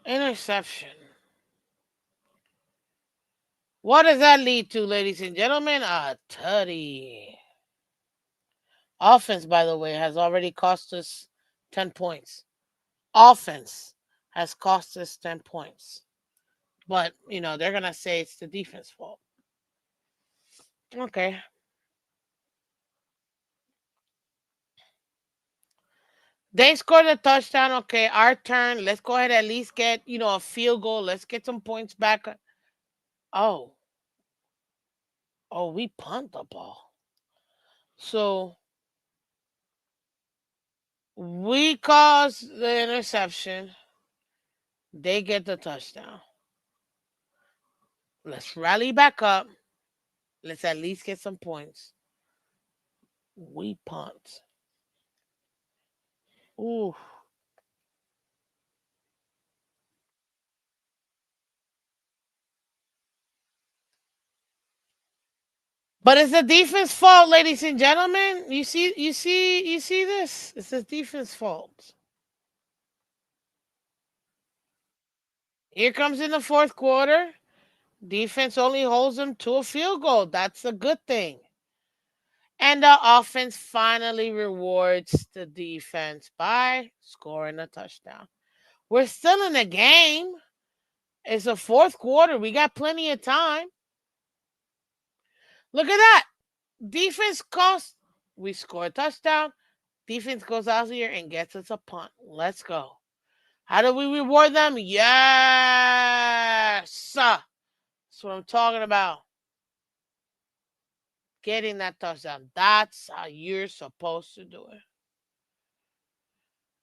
interception. What does that lead to, ladies and gentlemen? A tutty. Offense, by the way, has already cost us 10 points. Offense has cost us 10 points. But, they're going to say it's the defense fault. Okay. They scored a touchdown. Okay, our turn. Let's go ahead and at least get, a field goal. Let's get some points back. Oh, we punt the ball. So we cause the interception. They get the touchdown. Let's rally back up. Let's at least get some points. We punt. Ooh. But it's the defense fault, ladies and gentlemen. You see this? It's the defense fault. Here comes in the fourth quarter. Defense only holds them to a field goal. That's a good thing. And the offense finally rewards the defense by scoring a touchdown. We're still in the game. It's a fourth quarter. We got plenty of time. Look at that. Defense costs. We score a touchdown. Defense goes out here and gets us a punt. Let's go. How do we reward them? Yes. That's what I'm talking about. Getting that touchdown. That's how you're supposed to do it.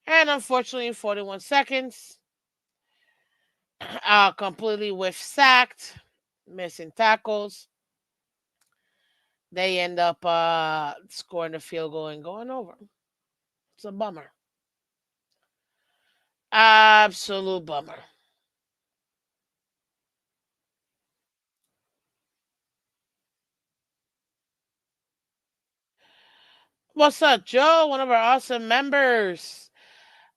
And unfortunately, in 41 seconds, completely with sacked, missing tackles. They end up scoring the field goal and going over. It's a bummer. Absolute bummer. What's up, Joe? One of our awesome members.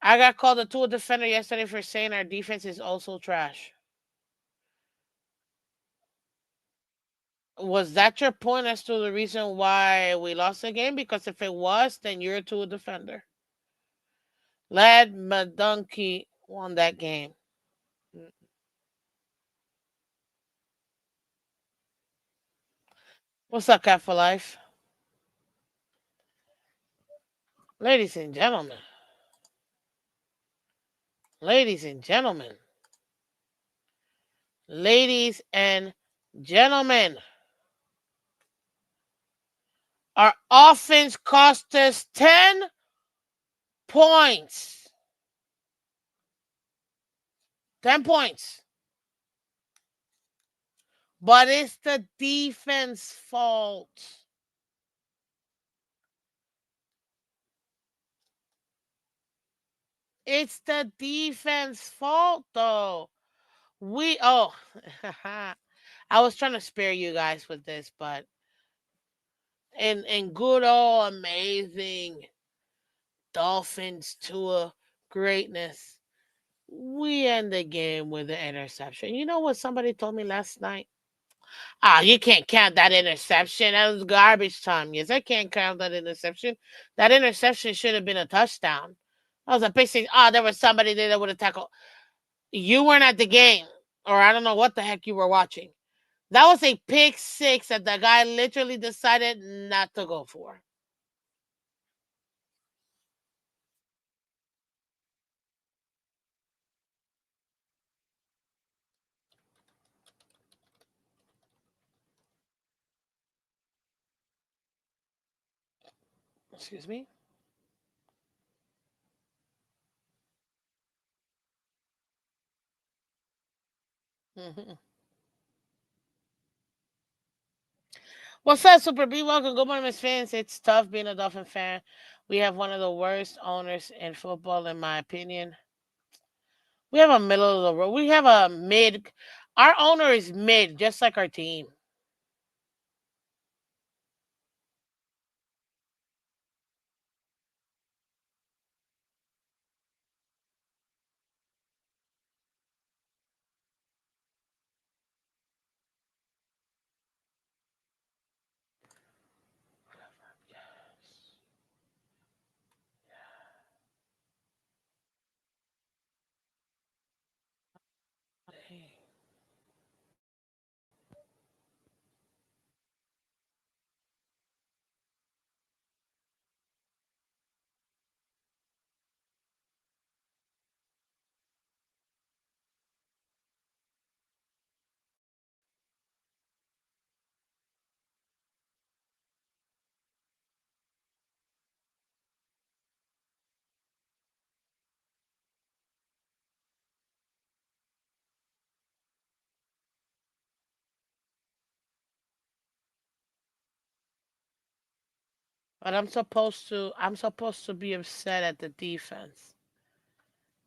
I got called a tool defender yesterday for saying our defense is also trash. Was that your point as to the reason why we lost the game? Because if it was, then you're a tool defender. Lad Madunkey won that game. What's up, Cat for Life? Ladies and gentlemen, ladies and gentlemen, ladies and gentlemen, our offense cost us 10 points. 10 points. But it's the defense fault. It's the defense fault, though. Oh, I was trying to spare you guys with this, but in good old amazing Dolphins Tua greatness, we end the game with an interception. You know what somebody told me last night? Ah, you can't count that interception. That was garbage time. Yes, I can't count that interception. That interception should have been a touchdown. That was a big thing. Oh, there was somebody there that would have tackled. You weren't at the game, or I don't know what the heck you were watching. That was a pick six that the guy literally decided not to go for. Excuse me. Mhm. What's up, Super B? Welcome. Good morning, Miss Fans. It's tough being a Dolphin fan. We have one of the worst owners in football, in my opinion. We have a middle of the road. We have a mid. Our owner is mid, just like our team. But I'm supposed to be upset at the defense.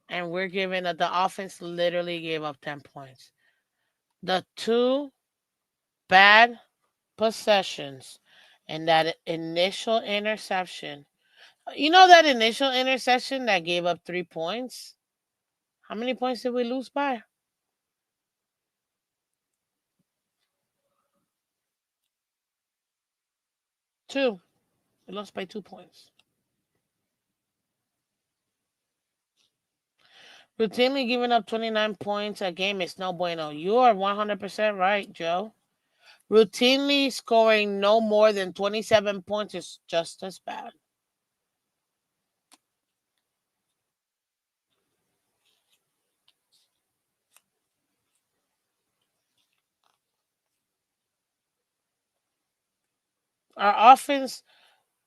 And we're giving the offense literally gave up 10 points. The two bad possessions and that initial interception. You know that initial interception that gave up 3 points? How many points did we lose by? Two. We lost by 2 points. Routinely giving up 29 points a game is no bueno. You are 100% right, Joe. Routinely scoring no more than 27 points is just as bad. Our offense,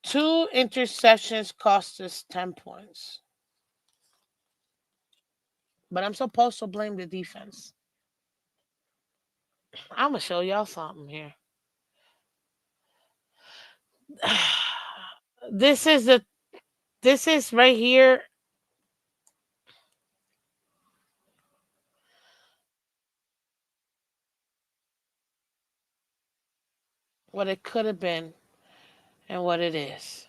two interceptions cost us 10 points. But I'm supposed to blame the defense. I'm going to show y'all something here. This is the this is right here. what it could have been, and what it is.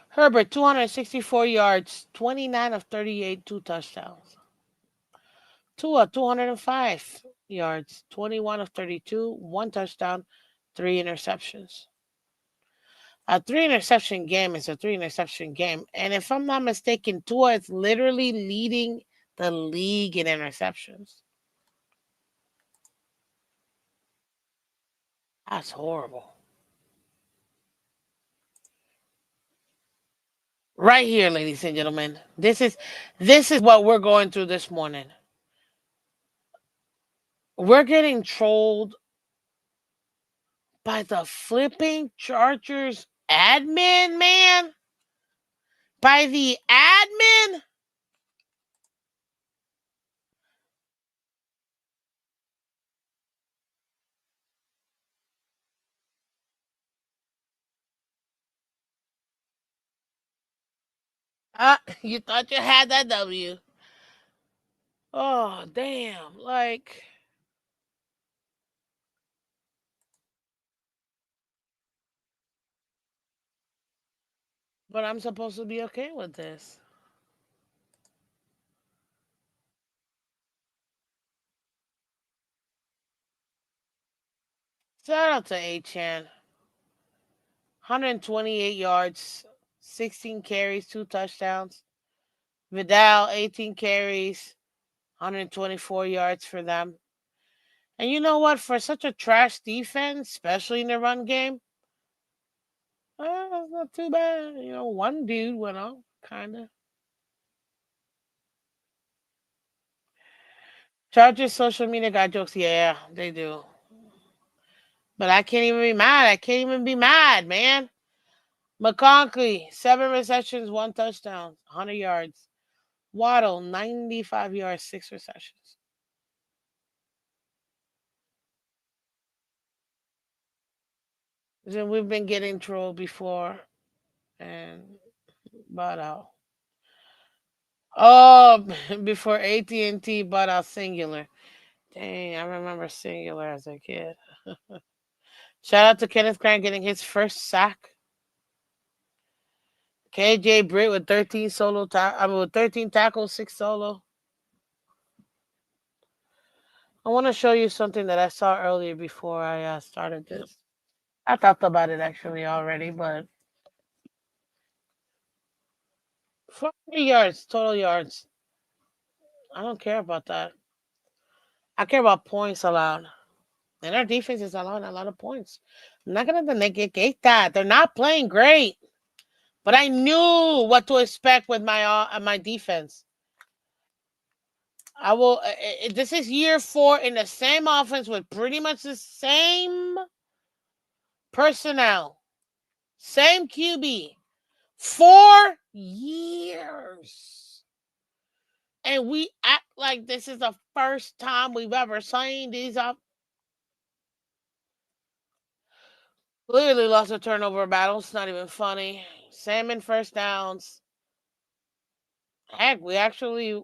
Herbert, 264 yards, 29 of 38, two touchdowns. Tua, 205 yards, 21 of 32, one touchdown, three interceptions. A three interception game is a three interception game. And if I'm not mistaken, Tua is literally leading the league in interceptions. That's horrible. Right here, ladies and gentlemen. This is what we're going through this morning. We're getting trolled by the flipping Chargers admin, man. By the admin. You thought you had that W. Oh, damn. Like, but I'm supposed to be okay with this. Shout out to A-Chan. 128 yards, 16 carries, two touchdowns. Vidal, 18 carries, 124 yards for them. And you know what? For such a trash defense, especially in the run game, it's not too bad. One dude went off, kind of. Chargers social media got jokes. Yeah, they do. But I can't even be mad. I can't even be mad, man. McConkey, 7 receptions, one touchdown, 100 yards. Waddle, 95 yards, 6 receptions. So we've been getting trolled before, and bought out. Oh, before AT&T bought out Singular. Dang, I remember Singular as a kid. Shout out to Kenneth Grant getting his first sack. KJ Britt with 13 with 13 tackles, 6 solo. I want to show you something that I saw earlier before I started this. I talked about it actually already, but 40 yards, total yards. I don't care about that. I care about points allowed. And our defense is allowing a lot of points. I'm not going to negate that. They're not playing great. But I knew what to expect with my defense. I will. This is year 4 in the same offense with pretty much the same personnel, same QB, 4 years, and we act like this is the first time we've ever seen these up. Clearly lost a turnover battle. It's not even funny. Same in first downs. Heck, we actually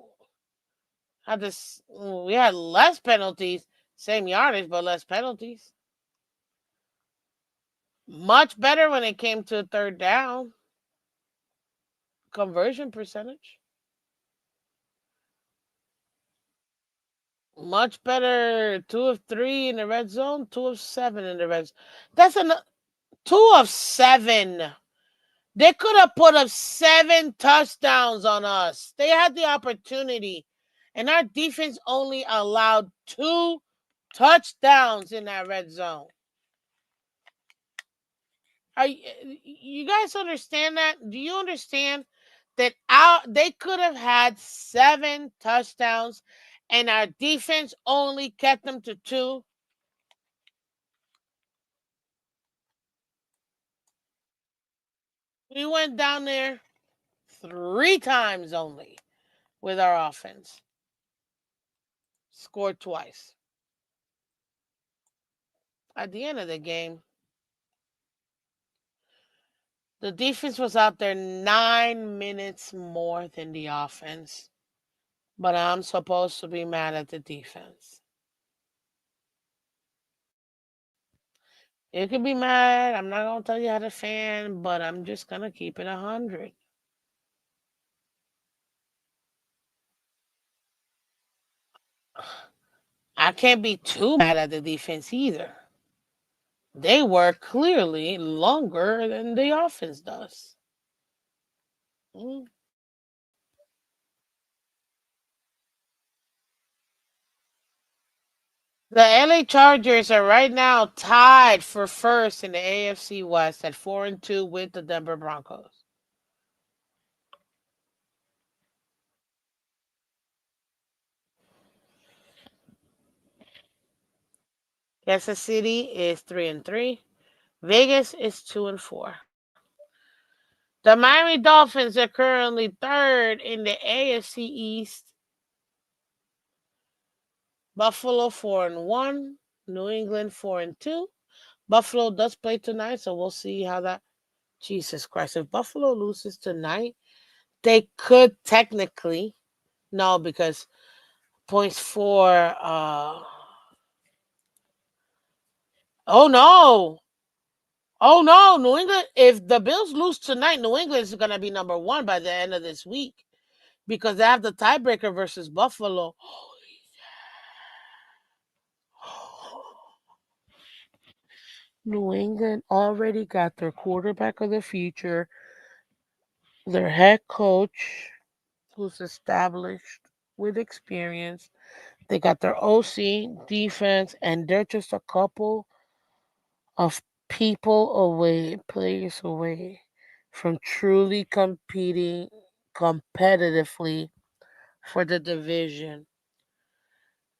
had this. We had less penalties, same yardage, but less penalties. Much better when it came to third down conversion percentage. Much better. 2 of 3 in the red zone. 2 of 7 in the red zone. That's 2 of 7. They could have put up 7 touchdowns on us. They had the opportunity, and our defense only allowed 2 touchdowns in that red zone. You guys understand that? Do you understand that they could have had 7 touchdowns and our defense only kept them to 2? We went down there 3 times only with our offense. Scored twice. At the end of the game, the defense was out there 9 minutes more than the offense. but I'm supposed to be mad at the defense. You can be mad. I'm not gonna tell you how to fan, but I'm just gonna keep it 100. I can't be too mad at the defense either. They work clearly longer than the offense does. Mm. The LA Chargers are right now tied for first in the AFC West at 4-2 with the Denver Broncos. Kansas City is 3-3. Vegas is 2-4. The Miami Dolphins are currently third in the AFC East. Buffalo 4-1. New England 4-2. Buffalo does play tonight, so we'll see how that. Jesus Christ! If Buffalo loses tonight, they could technically no because points for. Oh no! Oh no! New England. If the Bills lose tonight, New England is going to be number one by the end of this week because they have the tiebreaker versus Buffalo. New England already got their quarterback of the future, their head coach, who's established with experience. They got their OC defense, and they're just a couple of people away, players away from truly competing competitively for the division.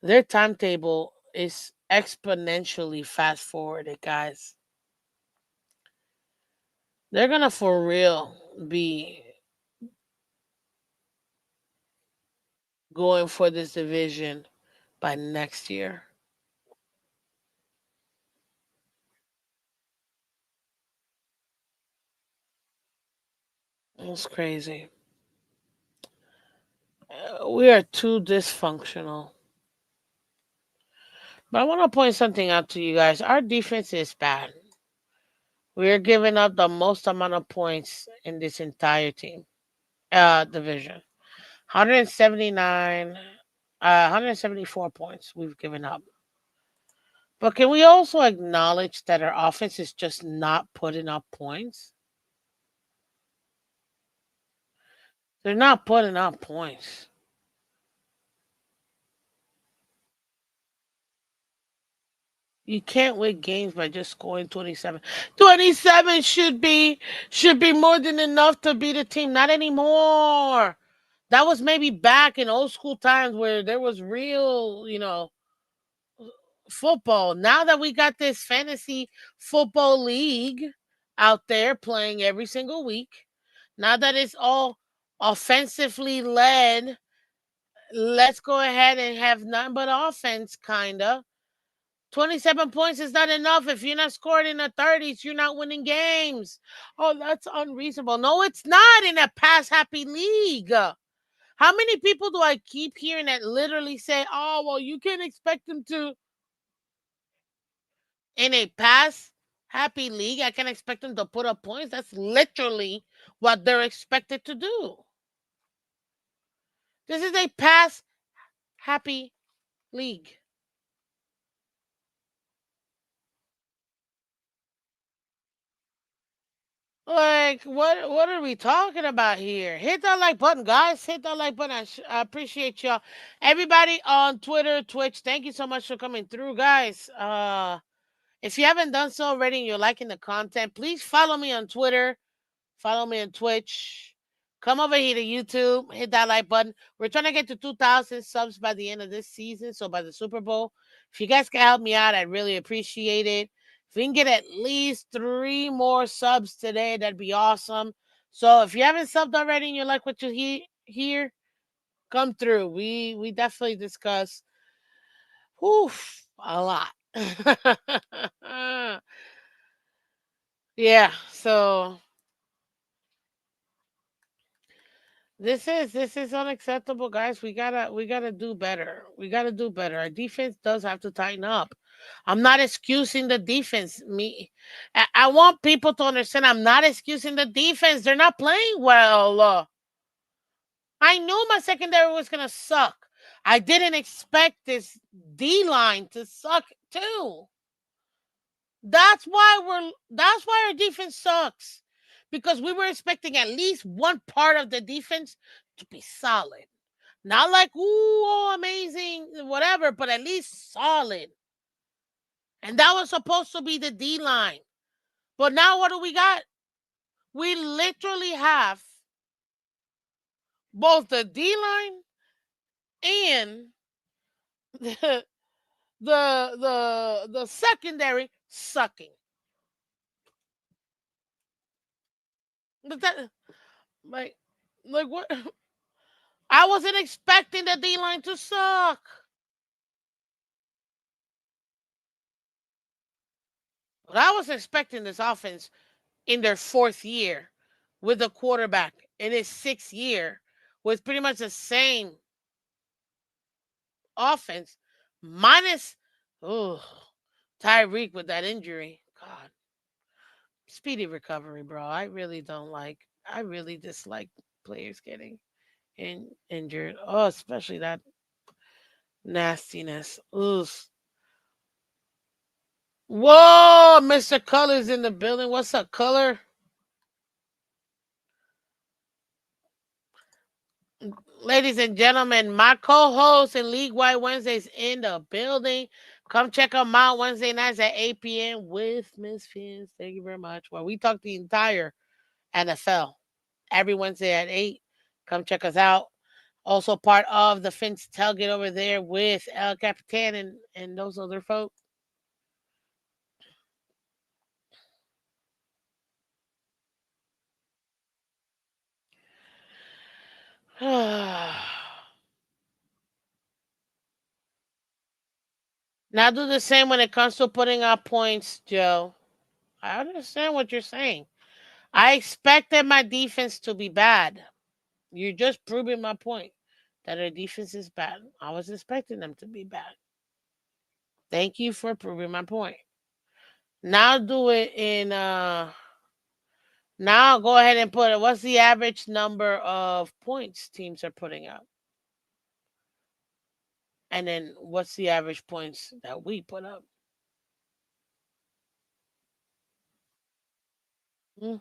Their timetable is exponentially fast forwarded, guys. They're gonna for real be going for this division by next year. It's crazy. We are too dysfunctional. But I want to point something out to you guys. Our defense is bad. We are giving up the most amount of points in this entire team division. 179, 174 points we've given up. But can we also acknowledge that our offense is just not putting up points? They're not putting up points. You can't win games by just scoring 27. 27 should be more than enough to beat a team. Not anymore. That was maybe back in old school times where there was real, football. Now that we got this fantasy football league out there playing every single week, now that it's all offensively led, let's go ahead and have none but offense, kind of. 27 points is not enough. If you're not scoring in the 30s, you're not winning games. Oh, that's unreasonable. No, it's not in a pass happy league. How many people do I keep hearing that literally say, oh, well, you can't expect them to, in a pass happy league, I can't expect them to put up points. That's literally what they're expected to do. This is a pass happy league. Like, what are we talking about here? Hit that like button, guys. Hit that like button. I appreciate y'all. Everybody on Twitter, Twitch, thank you so much for coming through, guys. If you haven't done so already and you're liking the content, please follow me on Twitter. Follow me on Twitch. Come over here to YouTube. Hit that like button. We're trying to get to 2,000 subs by the end of this season. So by the Super Bowl. If you guys can help me out, I'd really appreciate it. If we can get at least 3 more subs today, that'd be awesome. So if you haven't subbed already and you like what you hear, come through. We definitely discuss a lot. Yeah, so This is unacceptable, guys. We gotta do better. We gotta do better. Our defense does have to tighten up. I'm not excusing the defense. I want people to understand. I'm not excusing the defense. They're not playing well. I knew my secondary was gonna suck. I didn't expect this D line to suck too. That's why our defense sucks. Because we were expecting at least one part of the defense to be solid. Not like, ooh, oh, amazing, whatever, but at least solid. And that was supposed to be the D line. But now what do we got? We literally have both the D line and the the secondary sucking. But that like what? I wasn't expecting the D line to suck. But I was expecting this offense in their fourth year with the quarterback in his sixth year with pretty much the same offense, minus oh Tyreek with that injury. God, speedy recovery, bro. I really don't like. I really dislike players getting injured. Oh, especially that nastiness. Ugh. Whoa, Mr. Color's in the building. What's up, Color? Ladies and gentlemen, my co-host in League Wide Wednesdays in the building. Come check them out Wednesday nights at 8 p.m. with Miss Phins. Thank you very much. Where we talk the entire NFL every Wednesday at 8. Come check us out. Also part of the Phins tailgate over there with El Capitan and those other folks. Now do the same when it comes to putting out points, Joe. I understand what you're saying. I expected my defense to be bad. You're just proving my point that our defense is bad. I was expecting them to be bad. Thank you for proving my point. Now do it in now go ahead and put it. What's the average number of points teams are putting up? And then what's the average points that we put up? Mm.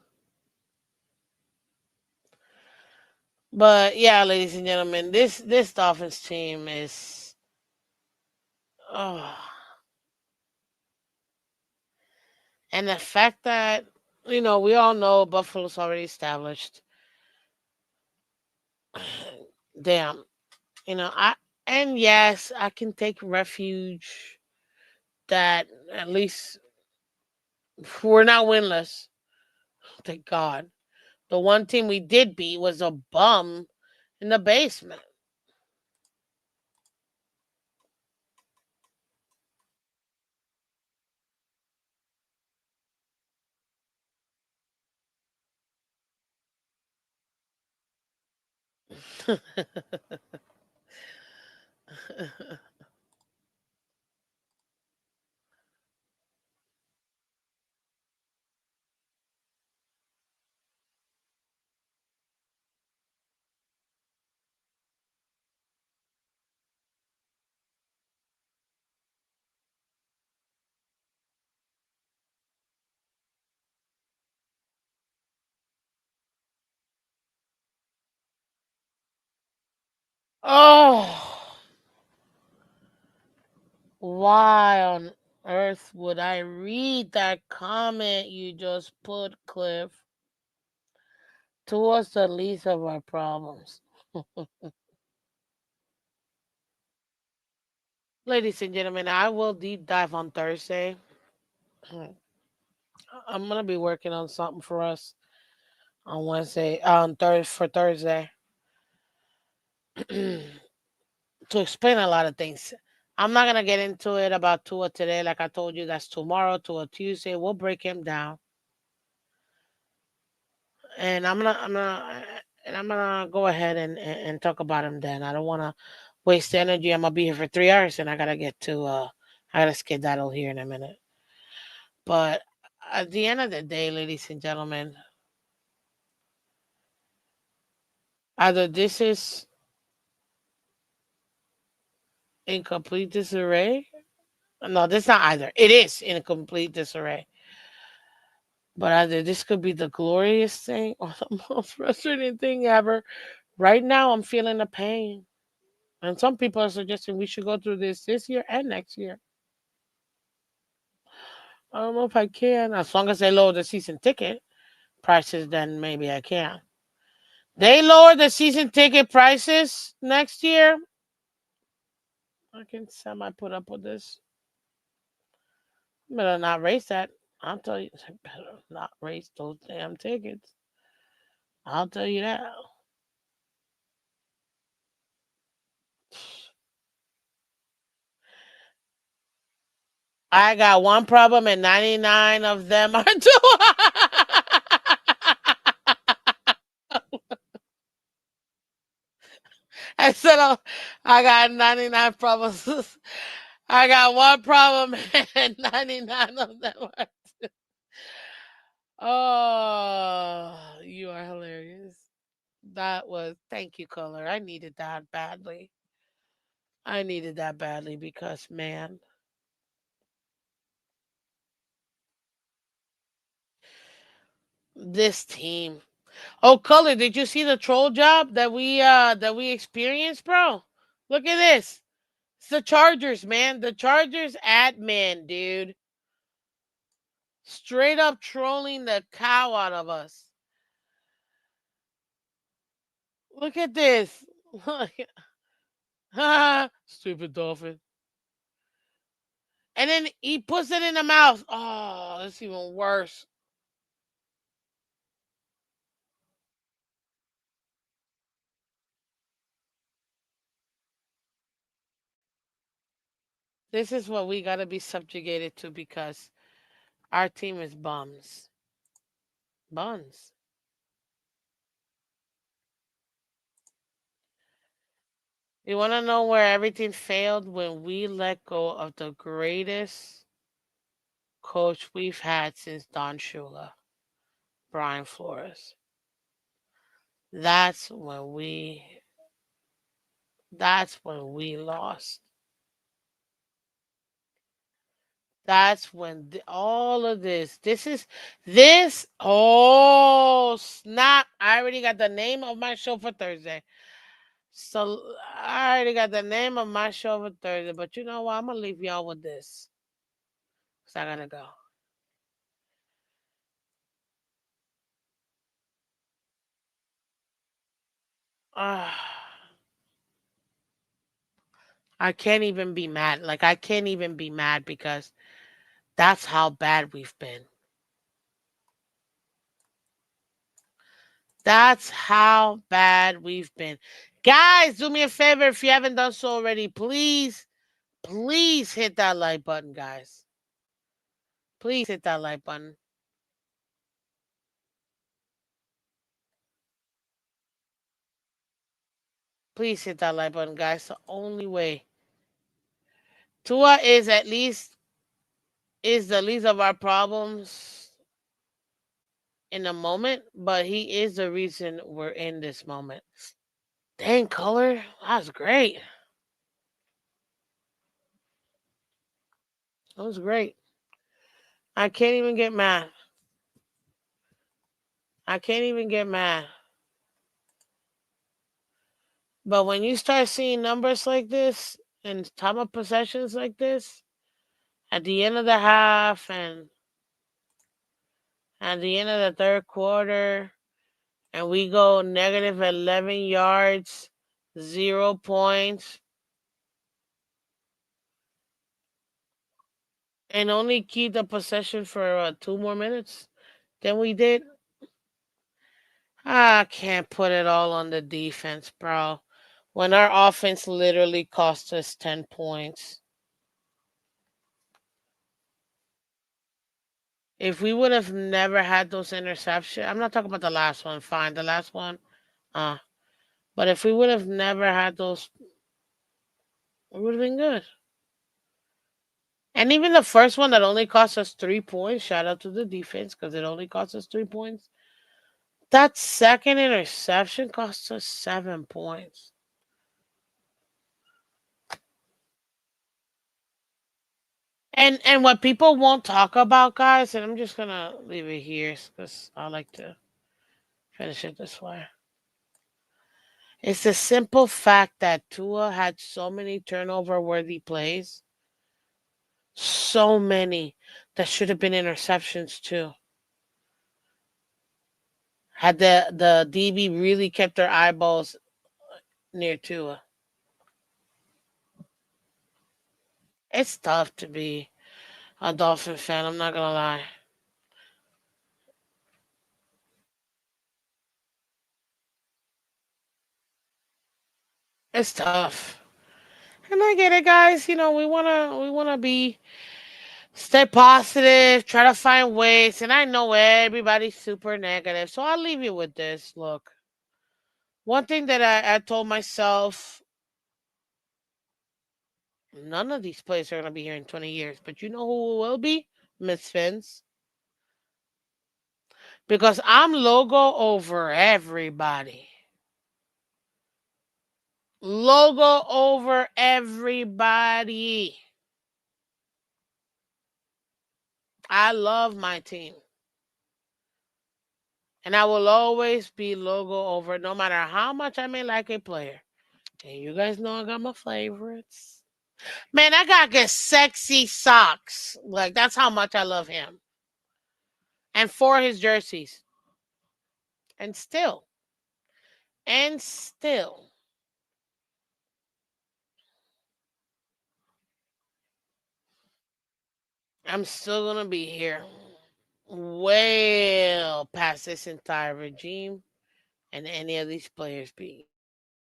But yeah, ladies and gentlemen, this Dolphins team is oh, and the fact that we all know Buffalo's already established. Damn, I and yes, I can take refuge that at least we're not winless. Thank God. The one team we did beat was a bum in the basement. Oh, why on earth would I read that comment you just put, Cliff? Towards the least of our problems. Ladies and gentlemen, I will deep dive on Thursday. I'm gonna be working on something for us on Wednesday, on Thursday, to explain a lot of things. I'm not gonna get into it about Tua today, like I told you. That's tomorrow, Tua Tuesday. We'll break him down, and I'm gonna. and I'm gonna go ahead and talk about him then. I don't want to waste energy. I'm gonna be here for 3 hours, and I gotta get to. I gotta skedaddle here in a minute. But at the end of the day, ladies and gentlemen, either this is in complete disarray. No, this not either. It is in complete disarray. But either this could be the glorious thing or the most frustrating thing ever. Right now, I'm feeling the pain. And some people are suggesting we should go through this year and next year. I don't know if I can. As long as they lower the season ticket prices, then maybe I can. They lower the season ticket prices next year. I can semi put up with this. Better not raise that. I'll tell you. Better not raise those damn tickets. I'll tell you that. I got one problem, and 99 of them are too. I said, oh, I got 99 problems. I got one problem, and 99 of them are. Oh, you are hilarious. That was, thank you, Color. I needed that badly. I needed that badly because, man, this team. Oh, Color, did you see the troll job that we experienced, bro? Look at this. It's the Chargers, man. The Chargers admin, dude. Straight up trolling the cow out of us. Look at this. Stupid dolphin. And then he puts it in the mouth. Oh, that's even worse. This is what we got to be subjugated to because our team is bums. Buns. You want to know where everything failed? When we let go of the greatest coach we've had since Don Shula, Brian Flores. That's when we that's when we lost. That's when all of this. Oh, snap. I already got the name of my show for Thursday. So I already got the name of my show for Thursday. But you know what? I'm going to leave y'all with this because I got to go. Ah, I can't even be mad. Like, I can't even be mad because that's how bad we've been. That's how bad we've been. Guys, do me a favor if you haven't done so already. Please hit that like button, guys. Please hit that like button. Please hit that like button, guys. The only way. Tua is the least of our problems in the moment, but he is the reason we're in this moment. Dang, Color. That was great. That was great. I can't even get mad. I can't even get mad. But when you start seeing numbers like this and time of possessions like this at the end of the half and at the end of the third quarter, and we go negative 11 yards, 0 points, and only keep the possession for 2 more minutes than we did. I can't put it all on the defense, bro. When our offense literally cost us 10 points. If we would have never had those interceptions, I'm not talking about the last one, fine. The last one, Uh, but if we would have never had those, it would have been good. And even the first one that only cost us 3 points, shout out to the defense because it only cost us 3 points. That second interception cost us 7 points. And what people won't talk about, guys, and I'm just gonna leave it here because I like to finish it this way. It's the simple fact that Tua had so many turnover worthy plays, so many that should have been interceptions too. Had the DB really kept their eyeballs near Tua. It's tough to be a Dolphin fan, I'm not gonna lie. It's tough. And I get it, guys. We wanna be stay positive, try to find ways. And I know everybody's super negative. So I'll leave you with this. Look, one thing that I told myself, none of these players are gonna be here in 20 years. But you know who will be? Miss Phins. Because I'm logo over everybody. Logo over everybody. I love my team. And I will always be logo over no matter how much I may like a player. And you guys know I got my favorites. Man, I gotta get sexy socks. Like that's how much I love him. And for his jerseys. And still, I'm still gonna be here. Well past this entire regime and any of these players being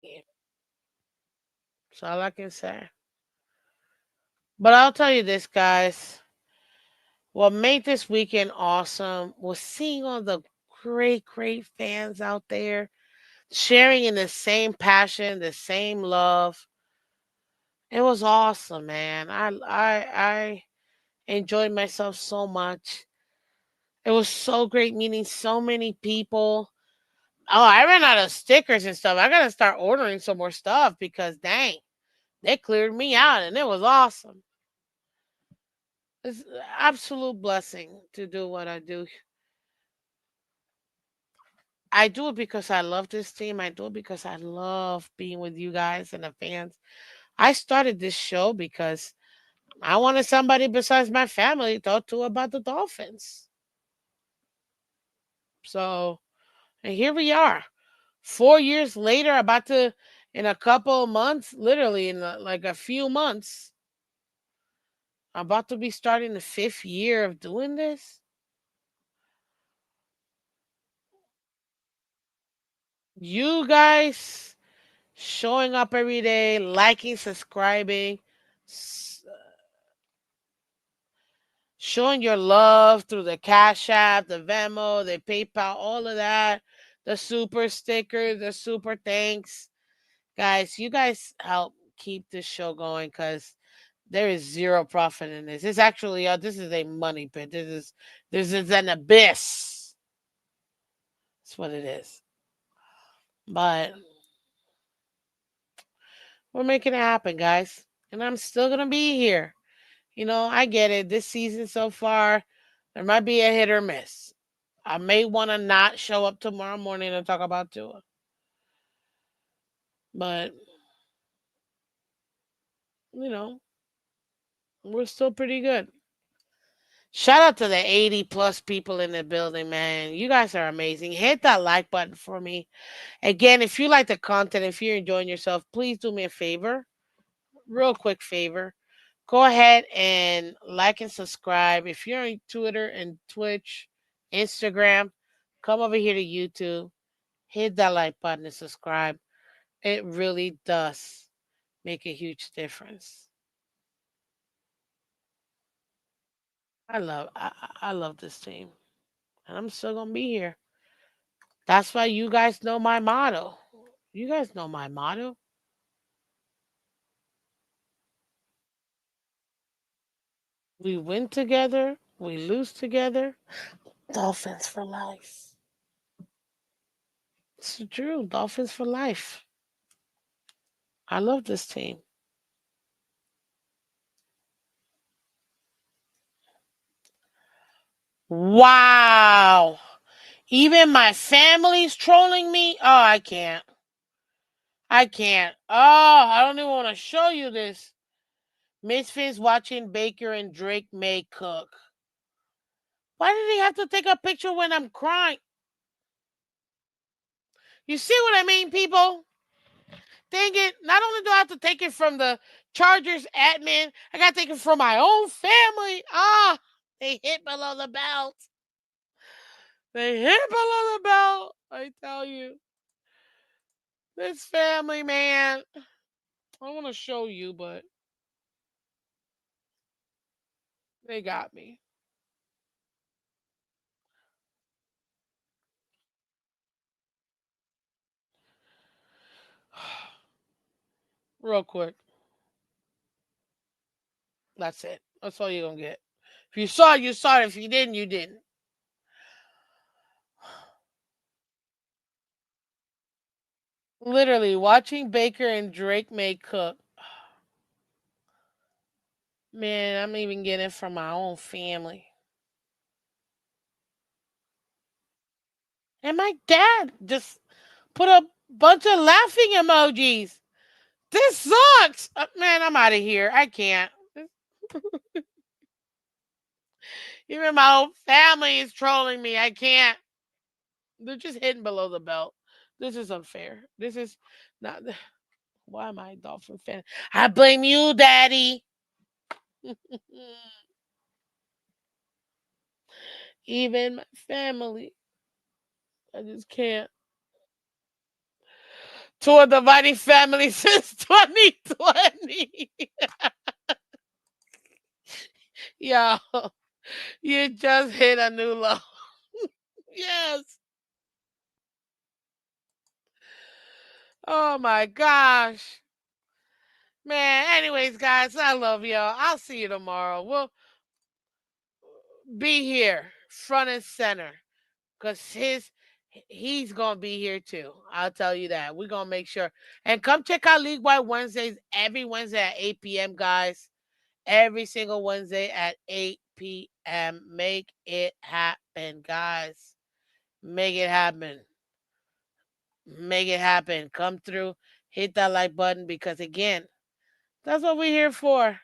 here. That's all I can say. But I'll tell you this, guys. What made this weekend awesome was seeing all the great fans out there sharing in the same passion, the same love. It was awesome, man. I enjoyed myself so much. It was so great meeting so many people. Oh, I ran out of stickers and stuff. I gotta start ordering some more stuff because dang, they cleared me out and it was awesome. It's an absolute blessing to do what I do. I do it because I love this team. I do it because I love being with you guys and the fans. I started this show because I wanted somebody besides my family to talk to about the Dolphins. So, and here we are, 4 years later, about to, in a couple of months, literally in like a few months, about to be starting the fifth year of doing this. You guys showing up every day, liking, subscribing, showing your love through the Cash App, the Venmo, the PayPal, all of that, the super sticker, the super thanks. Guys, you guys help keep this show going because there is zero profit in this. It's actually this is a money pit. This is an abyss. That's what it is. But we're making it happen, guys. And I'm still gonna be here. I get it. This season so far, there might be a hit or miss. I may want to not show up tomorrow morning and talk about Tua, but you know we're still pretty good. Shout out to the 80 plus people in the building, man. You guys are amazing. Hit that like button for me. Again, if you like the content, if you're enjoying yourself, please do me a favor, real quick favor. Go ahead and like and subscribe. If you're on Twitter and Twitch, Instagram, come over here to YouTube. Hit that like button and subscribe. It really does make a huge difference. I love this team, and I'm still gonna be here. That's why you guys know my motto. You guys know my motto. We win together, we lose together. Dolphins for life. It's true. Dolphins for life. I love this team. Wow. Even my family's trolling me. Oh, I can't. I can't. Oh, I don't even want to show you this. Misfits watching Baker and Drake May cook. Why did he have to take a picture when I'm crying? You see what I mean, people? Dang it. Not only do I have to take it from the Chargers admin, I got to take it from my own family. Ah, they hit below the belt. They hit below the belt. I tell you. This family, man. I want to show you, but they got me. Real quick. That's it. That's all you're going to get. If you saw it, you saw it. If you didn't, you didn't. Literally, watching Baker and Drake May cook. Man, I'm even getting it from my own family. And my dad just put a bunch of laughing emojis. This sucks. Man, I'm out of here. I can't. Even my own family is trolling me. I can't. They're just hitting below the belt. This is unfair. This is not. Why am I a Dolphin fan? I blame you, Daddy. Even my family. I just can't. Tour dividing family since 2020. Yo, you just hit a new low. Yes. Oh my gosh. Man, anyways, guys, I love y'all. I'll see you tomorrow. We'll be here, front and center. Because he's gonna be here too. I'll tell you that. We're gonna make sure. And come check out League Wide Wednesdays every Wednesday at 8 p.m., guys. Every single Wednesday at 8 p.m. Make it happen, guys. Make it happen. Make it happen. Come through. Hit that like button because again, that's what we're here for.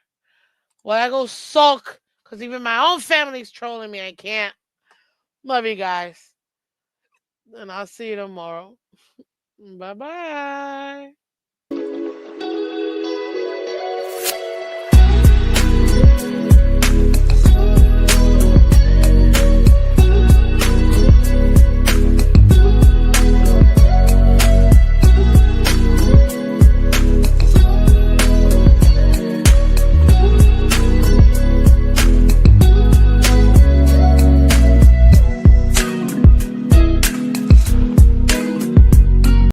When I go sulk, because even my own family's trolling me, I can't. Love you guys. And I'll see you tomorrow. Bye bye.